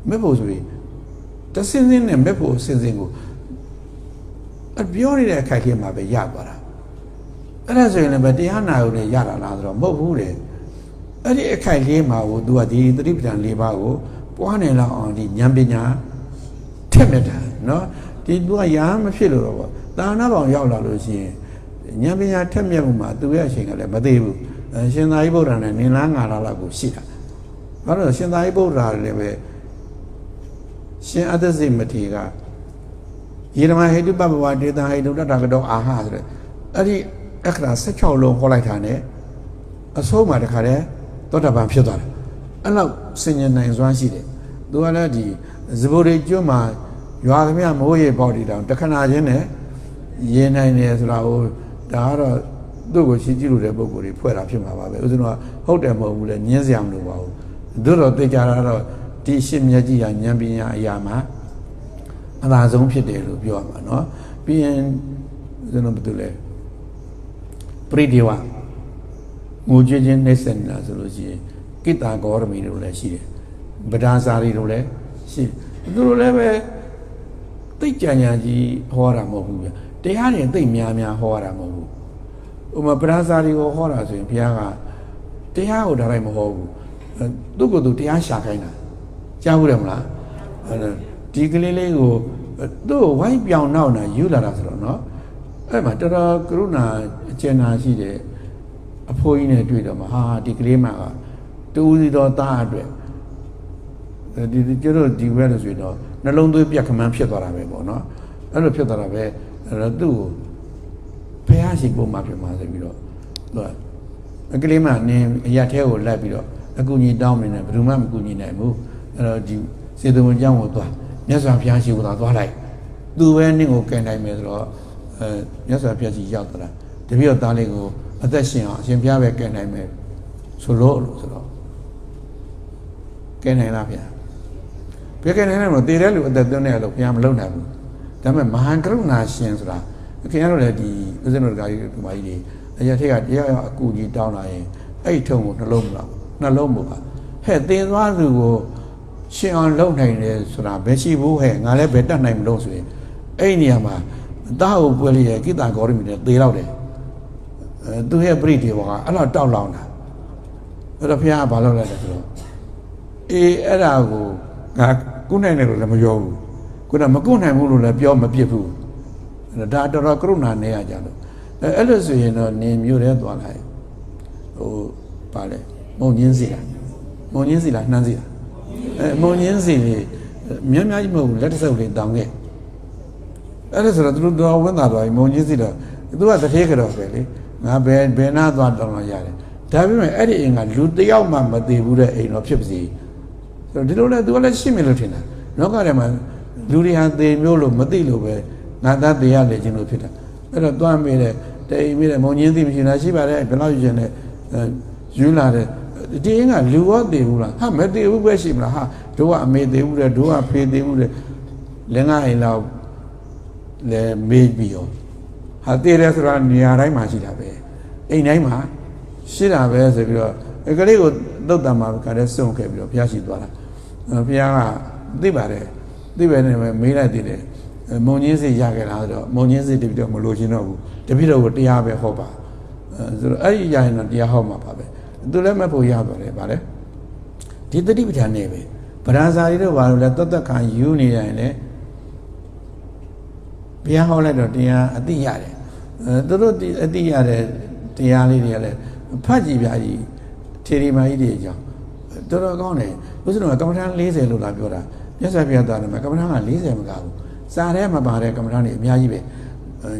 မက်ဖို့ဆိုပြီးတစင်းစင်းနဲ့မက်ဖို့စင်းစင်းကိုအပြောနေတဲ့အခိုက်အခဲမှာပဲရသွားတာအဲ့ဒါဆိုရင်လည်းတရားနာရုံနဲ့ရတာလားဆိုတော့မဟုတ်ဘူးတဲ့အဲ့ဒီအခိုက်လေးမှာကို तू ကဒီသတိပဋ္ဌာန်၄ပါးကိုပွားနေလောက်အောင်ဒီဉာဏ်ပညာထက်မြက်တာနော်ဒီ तू ကရာမဖြစ်လို့တော့ပေါ့တာနာပေါင်ရောက်လာလို့ရှိရင်ဉာဏ်ပညာထက်မြက်မှုမှာသူရဲ့အချိန်ကလည်းမသေးဘူးရှင်သာရိပုတ္တရာနဲ့နင်လားငါလားလောက်ကိုရှိတာဘာလို့ရှင်သာရိပုတ္တရာလည်းပဲရှင်အတ္တစိမထေကယေရမဟိတုပပဝဒေတဟိတုတတကတောအာဟဆိုတဲ့အဲ့ဒီအခရာ16လုံးဟောလိုက်တာ ਨੇ အဆုံးမှာတခါတည်းသောတာပန်ဖြစ်သွားတယ်အဲ့လောက်စင်ញနိုင်စွမ်းရှိတယ်သူကလည်းဒီဇဗုရိကျွန်းမှာရွာသမျှမိုးရေပေါက်တီတောင်တခဏချင်းနဲ့ရေးနိုင်တယ်ဆိုတာဟိုဒါကတော့သူ့ကိုရှင်းကြည့်လို့တဲ့ပုံကိုယ်တွေဖွဲ့တာဖြစ်မှာပါပဲဦးဇင်းကဟုတ်တယ်မဟုတ်ဘူးလေညင်းစရာမလိုပါဘူးတို့တော့သိကြတာတော့ဒီရှင်းမြတ်ကြီးဟာဉာဏ်ပညာအရာမှာအသာဆုံးဖြစ်တယ်လို့ပြောရမှာเนาะပြီးရင်ဦးဇင်းတို့ဘာလို့လဲပရိဒေဝငိုကြွခြင်းနှိမ့်ဆက်နေတာဆိုလို့ရှိရင်ကိတ္တာဂေါရမီတို့လည်းရှိတယ်ဗဒါဇာရီတို့လည်းရှိသူတို့လည်းပဲသိကြညာကြီးဟောတာမဟုတ်ဘူးဗျတရားတွေသိများများဟောတာမဟုတ်ဘူးဥပမာဗဒါဇာရီကိုဟောတာဆိုရင်ဘုရားကတရားကိုဒါတိုင်းမဟောဘူးသူ့ကိုယ်သူတရားရှာခိုင်းတာကြားဘူးတယ်မလားဒီကလေးလေးကိုသူ့ဝိုင်းပြောင်နောက်နာယူလာတာဆိုတော့เนาะအဲ့မှာတော်တော်ကရုဏာအကျဉ်းနာရှိတယ်အဖိုးကြီးနဲ့တွေ့တော့မှဟာဒီကလေးမကတူးစီတော်သားအတွက်ဒီကျတော့ဒီဘက်လို့ဆိုရင်တော့နှလုံးသွေးပြက်ခမန်းဖြစ်သွားတာပဲပေါ့နော်အဲ့လိုဖြစ်သွားတာပဲအဲ့တော့သူ့ကိုဖះရှိပုံမှဖြစ်မှာဆိုပြီးတော့သူကအကလေးမနင်းအရက်ထဲကိုလိုက်ပြီးတော့အကူကြီးတောင်းနေတယ်ဘယ်သူမှမကူညီနိုင်ဘူးအဲ့တော့ဒီစေတုံကျောင်းကိုသွားမြတ်စွာဘုရားရှိခိုးသွားလိုက်သူပဲနင်းကိုကင်တိုင်းမယ်ဆိုတော့မြတ်စွာဘုရားကြီးရောက်သွားတာတပည့်တော်သားလေးကိုအသက်ရှင်အောင်အရှင်ဘုရားပဲကင်နိုင်မယ်ဆိုတော့ကင်နိုင်လားဗျာဘယ်ကင်နိုင်လဲမလို့တည်တဲ့လူအသက်သွင်းတဲ့လို့ဘုရားမလုပ်နိုင်ဘူးဒါပေမဲ့မဟာကရုဏာရှင်ဆိုတာခင်ဗျားတို့လည်းဒီဦးဇင်းတို့ကကြီးဒီမကြီးတွေအရာထက်ကတရားအကူကြီးတောင်းလာရင်အဲ့ထုံကိုနှလုံးမလားနှလုံးမို့ပါဟဲ့တင်သွားသူကို ရှင်အောင်လုံနိုင်တယ်ဆိုတာဘယ်ရှိဘူးဟဲ့ငါလည်းဘယ်တတ်နိုင်မလို့ဆိုရင်အဲ့ဒီနေရာမှာတာဟုတ်ပွဲလေးရဲ့ကိတာဂေါရမီနဲ့သေတော့တယ်သူရဲ့ပြိတိဘောကအဲ့တော့တောက်လောင်တာအဲ့တော့ဘုရားကဘာလုပ်လိုက်လဲဆိုတော့အေးအဲ့ဒါကိုငါကုနိုင်တယ်လို့လည်းမပြောဘူးခုနမကုနိုင်ဘူးလို့လည်းပြောမပြစ်ဘူးဒါတော်တော်ကရုဏာနေရကြလို့အဲ့လိုဆိုရင်တော့နေမျိုးတဲ့သွားလိုက်ဟိုပါလေမုံညင်းစီလားနှမ်းစီလားမုံညင်းစီလေများများကြီးမဟုတ်ဘူးလက်တစ်စုပ်လေးတောင်းခဲ့အဲ့ဒါဆိုတော့သူတို့တော်ဝင်လာသွားပြီမုံညင်းစီတော့သူကတစ်ထေးကြော်ပဲလေငါဘယ်နာသွားတောင်းလို့ရတယ်ဒါပေမဲ့အဲ့ဒီအိမ်ကလူတယောက်မှမသေးဘူးတဲ့အိမ်တော့ဖြစ်ပါစေဆိုတော့ဒီလိုလဲသူကလည်းရှင်းမယ်လို့ထင်တာနောက်ကတည်းကလူတွေဟာသေမျိုးလို့မသိလို့ပဲငါသားသေရလေခြင်းလို့ဖြစ်တာအဲ့တော့သွားမေးတယ်တိမ်မေးတယ်မုံညင်းသိမရှိလားရှိပါတယ်ဘယ်လောက်ယူခြင်းနဲ့ယူလာတယ်ဒီအင်းကလူရောသေဘူးလားဟာမသေဘူးပဲရှိမလားဟာတို့ကအမေသေဘူးတဲ့တို့ကဖေသေဘူးတဲ့လင်္ကာအိမ်လောက်လည်းမေးပြီးရောဟာသေတယ်ဆိုတာနေရာတိုင်းမှာရှိတာပဲအိမ်တိုင်းမှာရှိတာပဲဆိုပြီးတော့ကလေးကိုသုတ်တံမှာကလည်းစုံခဲ့ပြီးတော့ဘုရားရှိသွားတာဘုရားကသိပါတယ်သိပဲနဲ့မေးလိုက်သေးတယ်မုံညင်းစီရခဲ့လားဆိုတော့မုံညင်းစီတပိတော့မလို့ချင်းတော့ဘူးတပိတော့ကိုတရားပဲဟောပါဆိုတော့အဲ့ဒီရရင်တော့တရားဟောမှာပါပဲသူလည်းမဖို့ရသွားတယ်ဗါလဲဒီတတိပဋ္ဌာန်နဲ့ပဲဗရာဇာရီတို့ဘာလို့လဲတတ်ခံယူနေရင်လည်းဘုရားဟောလိုက်တော့တရားအတိရတယ်သူတို့အတိရတဲ့တရားလေးတွေကလည်းဖတ်ကြည့်ပြကြီးထေရီမာကြီးတွေအကြောင်းတော်တော်ကောင်းတယ်ဘုရားကကမ္မထာ40လို့လာပြောတာမြတ်စွာဘုရားသားတယ်မှာကမ္မထာက40မကဘူးစာထဲမှာပါတဲ့ကမ္မထာတွေအများကြီးပဲ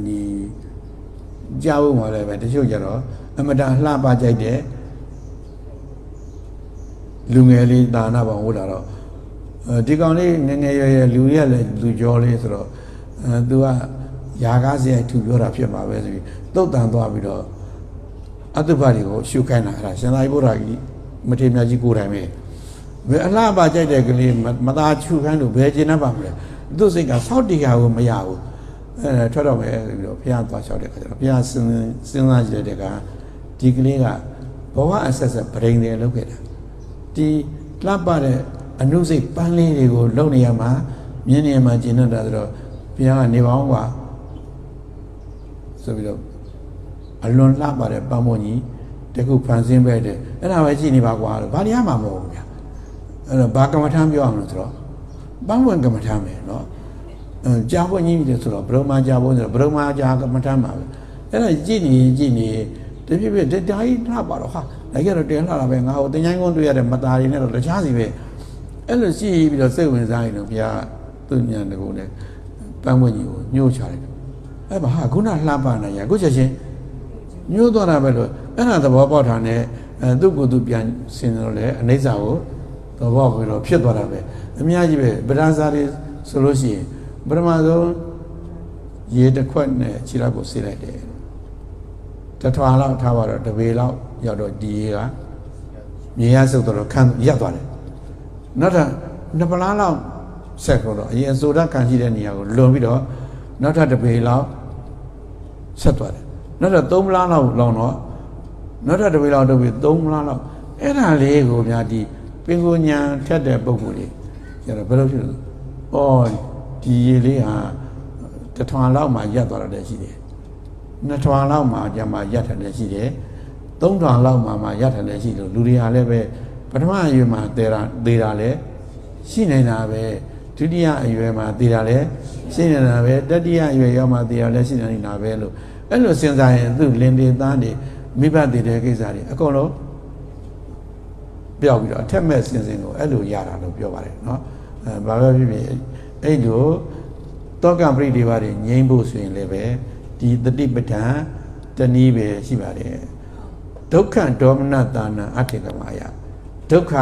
ဒီကြားဖို့မှလည်းပဲတချို့ကြတော့အမတန်လှပကြိုက်တဲ့လူငယ်လေးဒါနပေါင်းဟုတ်တာတော့ဒီကောင်လေးငငယ်ရွယ်ရွယ်လူရလည်းလူကြောလေးဆိုတော့သူကယာကားစရိုက်ထူပြောတာဖြစ်မှာပဲဆိုပြီးတုတ်တန်သွားပြီးတော့အတုပတွေကိုရှုခိုင်းတာအဲ့ဒါရှင်သာရိပုတ္တရာကြီးမထေရမြတ်ကြီးကိုယ်တိုင်ပဲဘယ်အလှပါကြိုက်တဲ့ကလေးမသားချူခိုင်းလို့ဘယ်ကျင်တတ်ပါမလဲသူ့စိတ်ကစောက်တရားကိုမရဘူးအဲထွက်တော့မယ်ဆိုပြီးတော့ဘုရားသွားလျှောက်တဲ့ခါကျတော့ဘုရားစဉ်းစားကြည့်တဲ့ကဒီကလေးကဘဝအဆက်ဆက်ဗရိန်တယ်လုပ်ခဲ့တာဒီလှပတဲ့အနုစိတ်ပန်းလေးတွေကိုလုံနေရမှာမြင်းနေမှာကျင်တတ်တာဆိုတော့ဘုရားကနေပေါင်းကဆိုပြီးတော့အလွန်လှပတဲ့ပန်းမွန်ကြီးတခုဖန်ဆင်းပဲတဲ့အဲ့ဒါပဲကြည့်နေပါကွာလို့ဘာတရားမှမဟုတ်ဘူးဗျာအဲ့တော့ဘာကမ္မထမ်းပြောအောင်လို့ဆိုတော့ပန်းမွန်ကမ္မထမ်းပဲเนาะကြာဖို့ကြီးတယ်ဆိုတော့ဘုရမကြာဖို့ဆိုတော့ဘုရမကြာကမ္မထမ်းပါပဲအဲ့ဒါကြည့်နေတဖြည်းဖြည်းတရားကြီးလှပါတော့ဟာလည်းကြတော့တင်လှတာပဲငါ့ကိုတင်ချိုင်းကုန်းတွေ့ရတဲ့မသားတွေနဲ့တော့တခြားစီပဲအဲ့လိုကြည့်ပြီးတော့စိတ်ဝင်စားရင်တော့ဘုရားသူ့ဉာဏ်တကူနဲ့ပန်းမွန်ကြီးကိုညှို့ချတယ်အဲ့ဘာခုနလှပနေရခုချက်ချင်းညှို့သွားတာပဲလို့အဲ့ဒါသဘောပေါက်တာနဲ့သူ့ကိုယ်သူပြန်ဆင်းတော့လေအနိစ္စကိုသဘောပေါက်ပြီးတော့ဖြစ်သွားတာပဲအများကြီးပဲဗရာဇာတွေဆိုလို့ရှိရင်ပထမဆုံးရေတစ်ခွက်နဲ့ခြေထောက်ကိုဆေးလိုက်တယ်တထွာလောက်ထားပါတော့တပေလောက်ရောက်တော့ဒီရေကမြေရဆုပ်တော့ခန်းရပ်သွားတယ်နောက်ထပ်နှစ်ပလားလောက်ဆက်တော့အရင်ဆိုဓာတ်ခံရှိတဲ့နေရာကိုလွန်ပြီးတော့နောက်ထပ်တပေလောက်ဆက်သွားတယ်နောက်ထပ်3ပလားလောက်လောင်းတော့နောက်ထပ်တပေလောက်တော့ပြီး3ပလားလောက်အဲ့ဒါလေးကိုများဒီပင်ကိုညာထက်တဲ့ပုံကိုယ်လေးကျတော့ဘယ်လိုဖြစ်လဲအော်ဒီရေလေးဟာတထွာလောက်မှရပ်သွားတယ်ရှိတယ်နှစ်ထွာလောက်မှကျမှရပ်ထတယ်ရှိတယ်သုံးထွာလောက်မှရပ်ထတယ်ရှိလို့လူတွေဟာလည်းပဲပထမအရွယ်မှာသေတာလည်းရှိနေတာပဲဒုတိယအရွယ်မှာသေတာလည်းရှိနေတာပဲတတိယအရွယ်ရောက်မှသေတာလည်းရှိနေတာပဲလို့အဲ့လိုစဉ်းစားရင်သူလင်တွေသားတွေမိဘတည်တဲ့ကိစ္စတွေအကုန်လုံးပြောက်ပြီးတော့အထက်မဲ့စင်ကိုအဲ့လိုရတာလို့ပြောပါတယ်เนาะဘာပဲဖြစ်ဖြစ်အဲ့လိုတောကပရိဒီပါတွေငြိမ်းဖို့ဆိုရင်လည်းပဲဒီတတိပဋ္ဌာန်တနည်းပဲရှိပါတယ်ဒုက္ခဒေါမနတာနာအထေကမယဒုက္ခ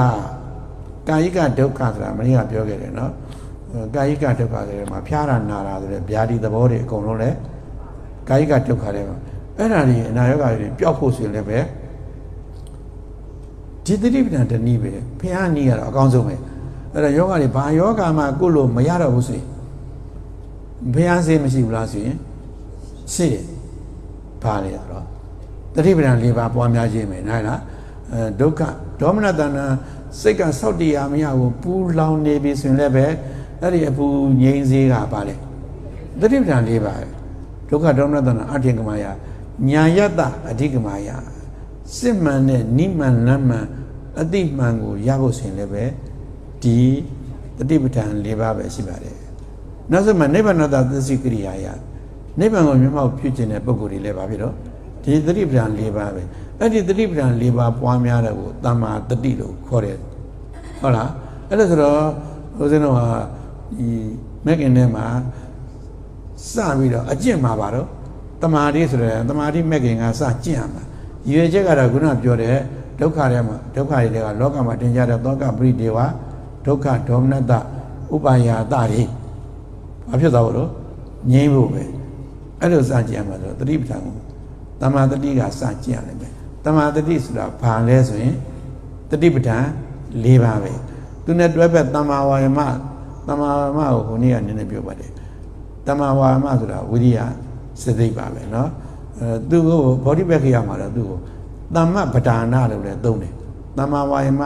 ကာယကဒုက္ခဆိုတာမင်းကပြောခဲ့တယ်เนาะကာယကဒုက္ခဆိုတဲ့မှာဖျားတာနာတာဆိုတဲ့ဗျာဒီသဘောတွေအကုန်လုံးလဲကာယကဒုက္ခတွေမှာအဲ့ဒါတွေအနာရောဂါတွေပျောက်ဖို့ဆိုရင်လည်းပဲဒီတတိပဋ္ဌာန်တနည်းပဲဖျားနည်းကတော့အကောင်းဆုံးပဲအဲ့ဒါယောဂတွေဘာယောဂမှကိုလို့မရတော့ဘူးဆိုရင်ဘုရားစေမရှိဘူးလားဆိုရင်ရှိတယ်ဘာလဲဆိုတော့တတိပဋ္ဌာန်၄ပါးပွားများခြင်းပဲနားလား ဒုက္ခဒေါမနတဏစိတ်ကစောက်တရားမရဘူးပူလောင်နေပြီဆိုရင်လည်းပဲအဲ့ဒီအပူငြိမ်းစေးကပါလေသတိပဋ္ဌာန်၄ပါးဒုက္ခဒေါမနတဏအဋ္ဌင်္ဂမယညာယတအဓိကမယစစ်မှန်တဲ့နိမှန်လမ်းမှန်အတိမှန်ကိုရဖို့ဆိုရင်လည်းပဲဒီသတိပဋ္ဌာန်၄ပါးပဲရှိပါတယ်နောက်ဆုံးမှာနိဗ္ဗာန်တသစ္စည်းကိရိယာယနိဗ္ဗာန်ကိုမျက်မှောက်ပြုခြင်းတဲ့ပုဂ္ဂိုလ်တွေလည်းပါပြီတော့ဒီသတိပဋ္ဌာန်၄ပါးပဲအဲ့ဒီသတိပဋ္ဌာန်၄ပါးပွားများတဲ့ကိုတမ္မာတတိလို့ခေါ်တယ်ဟုတ်လားအဲ့ဒါဆိုတော့ဦးဇင်းတို့ဟာဒီမက်ကင်ထဲမှာစပြီးတော့အကျင့်မှာပါတော့တမာတိဆိုတဲ့တမာတိမက်ကင်ကစကျင့်ရမှာရွေချက်ကတော့ခုနပြောတဲ့ဒုက္ခတွေမှာဒုက္ခတွေကလောကမှာတင်ကြတဲ့သောကပရိဒေဝဒုက္ခဒေါမနတဥပါယတတွေဘာဖြစ်သွားလို့ငြိမ်းဖို့ပဲအဲ့လိုစကြည့်ရမှာဆိုသတိပဋ္ဌာန်ကိုတမာတတိကစကြည့်ရလိမ့်မယ်တမာတတိဆိုတာဘာလဲဆိုရင်တတိပဋ္ဌာန်၄ပါးပဲသူနဲ့တွဲဖက်တမာဝါယမတမာဝါယမကိုခုနေ့ကနည်းနည်းပြောပါတယ်တမာဝါယမဆိုတာဝိရိယစသိပါပဲเนาะသူကိုဘောဓိပက္ခိယမှာတော့သူကိုတမ္မပဒါနလို့လည်းသုံးတယ်တမာဝါယမ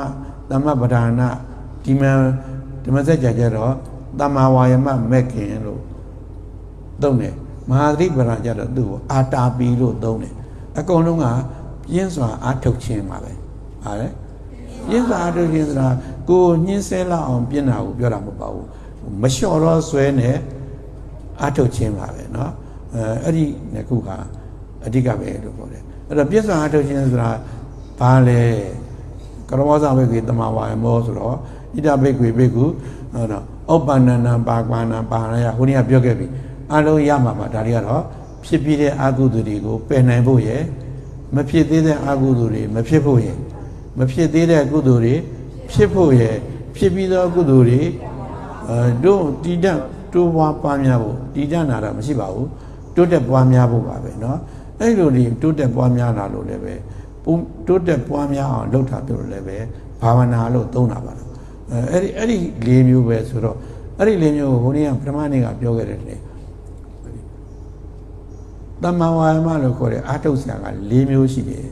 တမ္မပဒါနဒီမှာဓမ္မစကြာကျတော့တမာဝါယမမက်ကင်လို့သုံးတယ်မဟာသတိပဋ္ဌာန်ကျတော့သူ့ကိုအာတာပီလို့သုံးတယ်အကုန်လုံးကပြင်းစွာအာထုတ်ခြင်းပါပဲဟာလေပြင်းစွာအာထုတ်ခြင်းဆိုတာကိုညှင်းဆဲလောက်အောင်ပြင်းတာကိုပြောတာမဟုတ်ပါဘူးမလျှော်တော့ဆွဲနဲ့အာထုတ်ခြင်းပါပဲเนาะအဲ့ဒီနှစ်ခုဟာအဓိကပဲလို့ပြောတယ်အဲ့တော့ပြင်းစွာအာထုတ်ခြင်းဆိုတာဘာလဲကရမောဇဘိက္ခေတမဝါယမောဆိုတော့ဣဒဘိက္ခေဘိက္ခုဟုတ်တော့ဥပ္ပန္နနာပါကွာနာပါရယဟိုနေ့ကပြောခဲ့ပြီအလုံးရမှာပါဒါတွေကတော့ဖြစ်ပြီးတဲ့အကုသိုလ်တွေကိုပယ်နိုင်ဖို့ရယ်မဖြစ်သေးတဲ့အကုသိုလ်တွေမဖြစ်ဖို့ရယ်မဖြစ်သေးတဲ့ကုသိုလ်တွေဖြစ်ဖို့ရယ်ဖြစ်ပြီးသောကုသိုလ်တွေတို့တည်တံ့တိုးပွားပွားများဖို့တည်တံ့လာတာမရှိပါဘူးတိုးတက်ပွားများဖို့ပါပဲเนาะအဲ့လိုဒီတိုးတက်ပွားများလာလို့လည်းပဲတိုးတက်ပွားများအောင်လုပ်တာပြောလို့လည်းပဲဘာဝနာလို့သုံးတာပါတော့အဲ့ဒီ၄မျိုးပဲဆိုတော့အဲ့ဒီ၄မျိုးကိုဘုန်းကြီးကပထမနေ့ကပြောခဲ့တယ်လေတမ္မာဝါယမလို့ခေါ်တဲ့အာထုတ်ဆရာက၄မျိုးရှိတယ်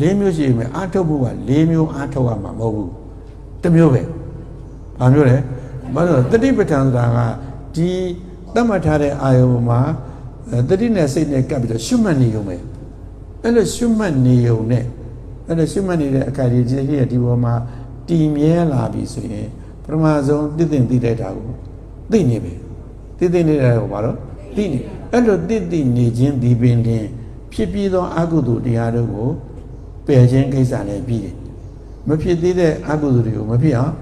၄မျိုးရှိမယ်အာထုတ်ဖို့က၄မျိုးအာထုတ်ရမှာမဟုတ်ဘူးတစ်မျိုးပဲဘာမျိုးလဲဘာလို့တတိပဋ္ဌာန်ဆိုတာကဒီတတ်မှတ်ထားတဲ့အာယုံမှာတတိနဲ့စိတ်နဲ့ကပ်ပြီးတော့ရှုမှတ်နေုံပဲအဲ့လိုရှုမှတ်နေုံနဲ့အဲ့လိုရှုမှတ်နေတဲ့အခိုက်အတန့်ကြီးရဲ့ဒီပေါ်မှာတည်မြဲလာပြီဆိုရင်ပထမဆုံးသိသိတဲ့တာကိုသိနေပြီသိနေတဲ့ဟောပါတော့သိနေအဲ့လိုသိနေခြင်းဒီပင်လင်ဖြစ်ပြီးသောအကုသိုလ်တရားတို့ကိုပယ်ခြင်းကိစ္စလည်းပြီးတယ်မဖြစ်သေးတဲ့အကုသိုလ်တွေကိုမဖြစ်အောင်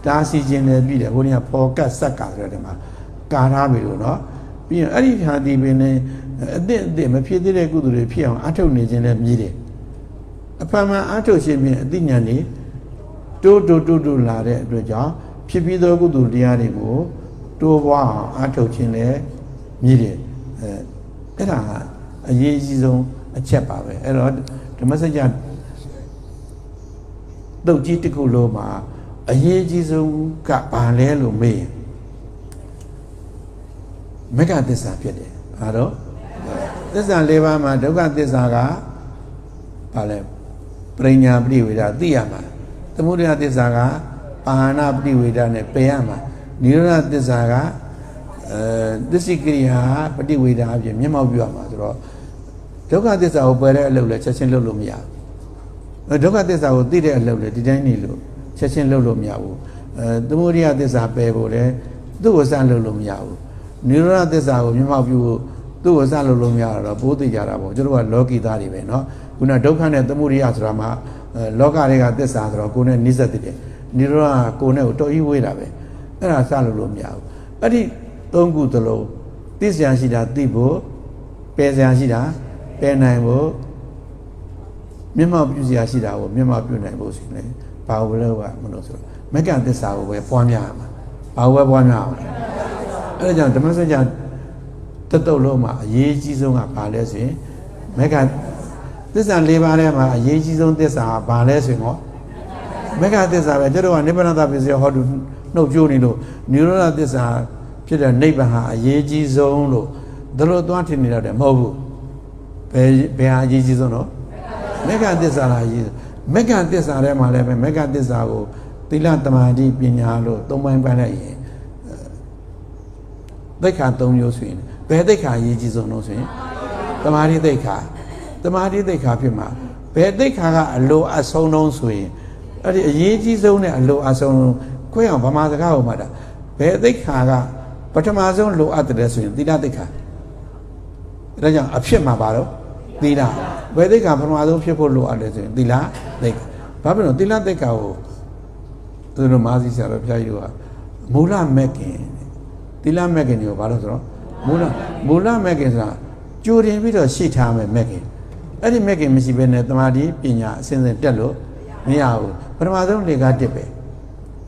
တားဆီးခြင်းလည်းပြီးတယ်ဟိုနေ့ကဖော်ကတ်စက်ကဆိုတဲ့မှာကာထားပြီလို့နော်ပြီးရင်အဲ့ဒီဟာဒီပင်လင်အသစ်မဖြစ်သေးတဲ့ကုသိုလ်တွေဖြစ်အောင်အထုတ်နေခြင်းလည်းပြီးတယ်အဖန်မှန်အထုတ်ခြင်းဖြင့်အသိဉာဏ်တွေတိုးလာတဲ့အတွက်ကြောင့်ဖြစ်ပြီးသောကုသိုလ်တရားတွေကိုတိုးပွားအောင်အထုတ်ခြင်းလည်းမြည်တယ်အဲ့ဒါအရေးအကြီးဆုံးအချက်ပါပဲအဲ့တော့ဓမ္မစကြာတုတ်ကြီးတစ်ခုလုံးမှာအရေးကြီးဆုံးကဘာလဲလို့မေးရင်မေဃသစ္စာဖြစ်တယ်ဘာတော့သစ္စာ၄ပါးမှာဒုက္ခသစ္စာကဘာလဲပရိညာပရိဝေဒသိရမှာသမုဒယသစ္စာကပါဟနာပရိဝေဒနဲ့ပယ်ရမှာနိရောဓသစ္စာကသစ္စိကိရိယာပฏิဝေဒအပြင်မျက်မှောက်ပြုရမှာဆိုတော့ဒုက္ခသစ္စာကိုပယ်တဲ့အလုပ်လည်းချက်ချင်းလုပ်လို့မရဘူးဒုက္ခသစ္စာကိုသိတဲ့အလုပ်လည်းဒီတိုင်းနေလို့ချက်ချင်းလုပ်လို့မရဘူးသမုဒယသစ္စာပယ်ဖို့လည်းသူ့ကိုစလုပ်လို့မရဘူးနိရောဓသစ္စာကိုမျက်မှောက်ပြုဖို့သူ့ကိုစလုပ်လို့မရတော့ပိုးသိကြတာပေါ့ကျွန်တော်ကလောကီသားတွေပဲเนาะခုနဒုက္ခနဲ့သမုဒယဆိုတာမှာလောကတွေကသစ္စာဆိုတော့ကိုယ်နဲ့နိစ္စတည်တယ်နိရောဓကကိုယ်နဲ့ကိုတော်ကြီးဝေးတာပဲအဲ့ဒါစလုပ်လို့မရဘူးအဲ့ဒီသုံးခုသလုံးသိစရာရှိတာသိဖို့ပယ်စရာရှိတာပယ်နိုင်ဖို့မျက်မှောက်ပြုစရာရှိတာကိုမျက်မှောက်ပြုနိုင်ဖို့ဆိုရင်ဘာလို့လဲမလို့ဆိုတော့မက္ကသစ္စာကိုပဲပွားများရမှာဘာကိုပဲပွားများအောင်အဲ့ဒါကြောင့်ဓမ္မစကြာတတုတ်လုံးမှာအရေးကြီးဆုံးကဘာလဲဆိုရင်မက္ကသစ္စာ၄ပါးထဲမှာအရေးကြီးဆုံးသစ္စာကဘာလဲဆိုရင်ဟောမက္ကသစ္စာပဲကျတော့နိဗ္ဗာန်သပစ္စည်းဟောတူနှုတ်ကြိုးနေလို့နိရောဓသစ္စာဖြစ်တဲ့နိဗ္ဗာန်ဟာအရေးကြီးဆုံးလို့ဒါလို့သွားထင်နေတော့တယ်မဟုတ်ဘူးဘယ်ဟာအရေးကြီးဆုံးတော့မက္ခသစ္စာလားအရေး မက္ကသစ္စာထဲမှာလည်းပဲမက္ကသစ္စာကိုသီလသမာဓိပညာလို့သုံးပိုင်းပိုင်းလိုက်ရင်သိက္ခာ၃မျိုးဆိုရင်ဘယ်သိက္ခာအရေးကြီးဆုံးလို့ဆိုရင်သမာဓိသိက္ခာဖြစ်မှာဘယ်သိက္ခာကအလိုအဆုံးဆုံးဆိုရင်အဲ့ဒီအရေးကြီးဆုံးနဲ့အလိုအဆုံးခွဲအောင်ဗမာစကားကိုမှတ်တာဘယ်သိက္ခာကပထမဆုံးလိုအပ်တယ်ဆိုရင်သီလသိက္ခာဒါကြောင့်အဖြစ်မှာပါတော့သီလဘယ်သိက္ခာပထမဆုံးဖြစ်ဖို့လိုအပ်တယ်ဆိုရင်သီလသိက္ခာဘာဖြစ်လို့သီလသိက္ခာကိုသူတို့မာစီဆရာတော်ဘုရားကြီးကမူလမဲ့ခင်သီလမဲ့ခင်ကိုဘာလို့ဆိုတော့မူလမဲ့ခင်ဆိုတာကြိုတင်ပြီးတော့ရှေ့ထားမယ်မဲ့ခင်အဲ့ဒီမဲ့ခင်မရှိဘဲနဲ့တမာတိပညာအစဉ်စဉ်တက်လို့မရဘူးပထမဆုံးလေကားတက်ပဲ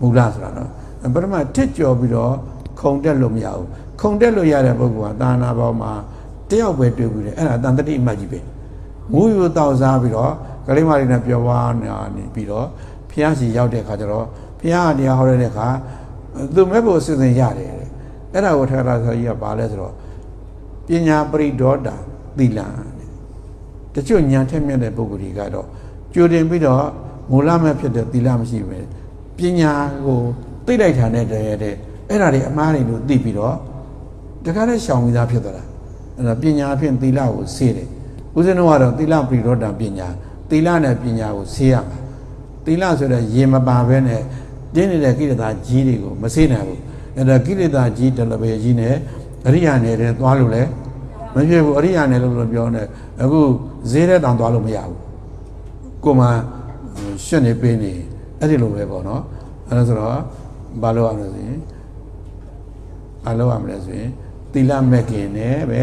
မူလဆိုတာနော်ပထမတစ်ကြော်ပြီးတော့ခုံတက်လို့မရဘူးခုံတက်လို့ရတဲ့ပုဂ္ဂိုလ်ကသာနာပေါင်းမှာတယောက်ပဲတွေ့ပြီးတယ်အဲ့ဒါတန်တတိအမှတ်ကြီးပဲမူယူတောက်စားပြီးတော့ကလေးမလေးနဲ့ပြောဝါနေပြီးတော့ဖျားစီရောက်တဲ့ခါကျတော့ဖျားတရားဟောတဲ့အခါသူမဲ့ဖို့အစဉ်စဉ်ရတယ်အဲ့ဒါကိုထထဆရာကြီးကပါလဲဆိုတော့ပညာပရိဒေါတာသီလတချို့ညာထက်မြက်တဲ့ပုဂ္ဂိုလ်တွေကတော့ကြိုတင်ပြီးတော့မူလမဲ့ဖြစ်တဲ့သီလမရှိပဲပညာကိုသိလိုက်တာနဲ့တည်းတဲ့အဲ့ဒါတွေအမှားတွေလို့သိပြီးတော့တခါတည်းရှောင်ပြီးသားဖြစ်သွားတာအဲ့ဒါပညာအဖြစ်သီလကိုဆေးတယ်ဦးဇင်းတို့ကတော့သီလပရိဒေါတာပညာသီလနဲ့ပညာကိုဆေးရမှာသီလဆိုတဲ့ရေမပါဘဲနဲ့တင်းနေတဲ့ကိလေသာကြီးတွေကိုမဆေးနိုင်ဘူးအဲ့ဒါကိလေသာကြီးတလပဲကြီးနဲ့အရိယာနယ်တဲ့သွားလို့လဲမဖြစ်ဘူးအရိယာနယ်လို့ပြောနေအခုဈေးတဲ့တောင်သွားလို့မရဘူးကိုမှရှင်းနေပေးနေအဲ့ဒီလိုပဲပေါ့နော်အဲ့ဒါဆိုတော့ဘာလို့ရမလဲဆိုရင်သီလမဲ့ခင်နဲ့ပဲ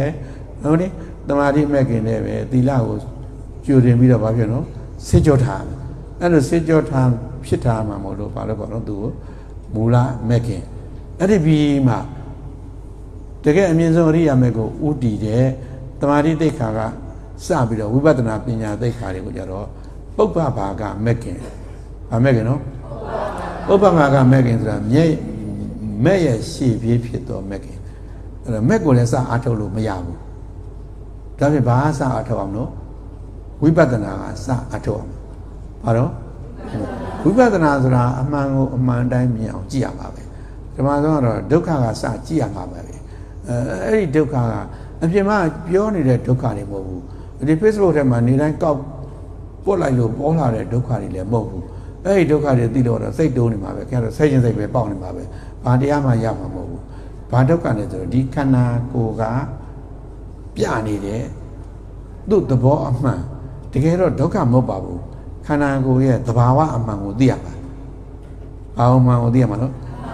ဟုတ်တယ်တမာတိမဲ့ခင်နဲ့ပဲသီလကိုကြိုတင်ပြီးတော့ဘာဖြစ်နော်စစ်ကြောထားအဲ့လိုစစ်ကြောထားဖြစ်ထားမှာမဟုတ်လို့ဘာလို့ပေါ့နော်သူကိုမူလမဲ့ခင်အဲ့ဒီပြီးမှတကယ်အမြင့်ဆုံးအရိယာမဲ့ကိုဥတည်တဲ့တမာတိသိက္ခာကစပြီးတော့ဝိပဿနာပညာသိက္ခာတွေကိုကြတော့ပုပ္ပဘာကမဲ့ခင်မဲ့ခင်နော်ပုပ္ပဘာကမဲ့ခင်ဆိုတာမဲ့ရဲ့ရှေ့ပြေးဖြစ်တော့မဲ့ခင်အဲ့တော့မဲ့ကိုလည်းစအားထုတ်လို့မရဘူးဒါဖြင့်ဘာစအားထုတ်အောင်လို့ဝိပဿနာကစအားထုတ်အောင်ဘာတော့ဝိပဿနာဆိုတာအမှန်ကိုအမှန်တိုင်းမြင်အောင်ကြည့်ရမှာပဲဒီမှာဆုံးကတော့ဒုက္ခကစကြည့်ရမှာပဲအဲ့ဒီဒုက္ခကအပြင်မှာပြောနေတဲ့ဒုက္ခတွေမဟုတ်ဘူးဒီ Facebook ထဲမှာနေတိုင်းကောက်ပို့လိုက်လို့ပေါ်လာတဲ့ဒုက္ခတွေလည်းမဟုတ်ဘူးအဲ့ဒီဒုက္ခတွေသိလို့တော့စိတ်တိုးနေမှာပဲခင်ဗျားတို့စိတ်ချင်းစိတ်ပဲပေါက်နေမှာပဲဘာတရားမှရမှာမဟုတ်ဘူးဘာဒုက္ခလဲဆိုတော့ဒီခန္ဓာကိုယ်ကပြနေတယ်သူ့သဘောအမှန်တကယ်တော့ဒုက္ခမဟုတ်ပါဘူးခန္ဓာကိုယ်ရဲ့သဘာဝအမှန်ကိုသိရပါဘာအမှန်ကိုသိရမှာလို့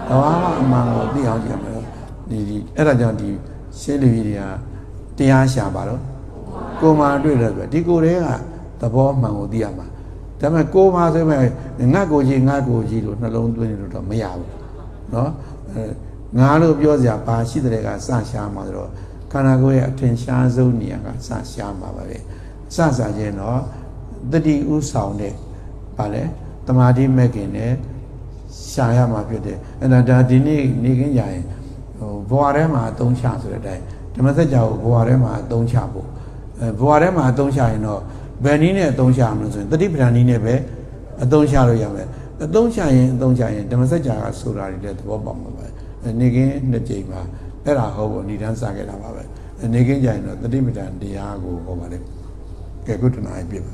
သဘာဝအမှန်ကိုသိအောင်ကြည့်ရမှာလို့ဒီအဲ့ဒါကြောင့်ဒီရှင်းလူကြီးတွေကတရားရှာပါတော့ကိုယ်မှတွေ့တယ်ဆိုဒီကိုယ်တည်းကသဘောမှန်ကိုသိရမှာဒါပေမဲ့ကိုယ်မှဆိုမဲ့ငါ့ကိုယ်ကြီးလို့နှလုံးသွင်းနေလို့တော့မရဘူးเนาะငါလို့ပြောစရာဘာရှိတဲ့ကစရှားမှာဆိုတော့ခန္ဓာကိုယ်ရဲ့အထင်ရှားဆုံးနေရာကစရှားမှာပါပဲစခြင်းတော့တတိဥဆောင်တဲ့ဗာလဲတမာတိမဲ့ခင်နဲ့ရှာရမှာဖြစ်တယ်အဲ့ဒါဒီနေ့နေခင်းကြရင်ဘဝထဲမှာအသုံးချဆိုတဲ့အတိုင်းဓမ္မစကြာကိုဘဝထဲမှာအသုံးချဖို့ဘဝထဲမှာအသုံးချရင်တော့ဘယ်နည်းနဲ့အသုံးချမလို့ဆိုရင်တတိပဌာန်နည်းနဲ့ပဲအသုံးချလို့ရမယ်အသုံးချရင်ဓမ္မစကြာကဆိုတာတွေလည်းသဘောပေါက်မှာပဲနေခင်းနှစ်ကြိမ်မှာအဲ့ဒါဟောဖို့ဏိဒန်းစခဲ့တာပါပဲနေခင်းကြရင်တော့တတိပဌာန်တရားကိုဟောပါလေကဲကုတ္တနာပြည့်ပါ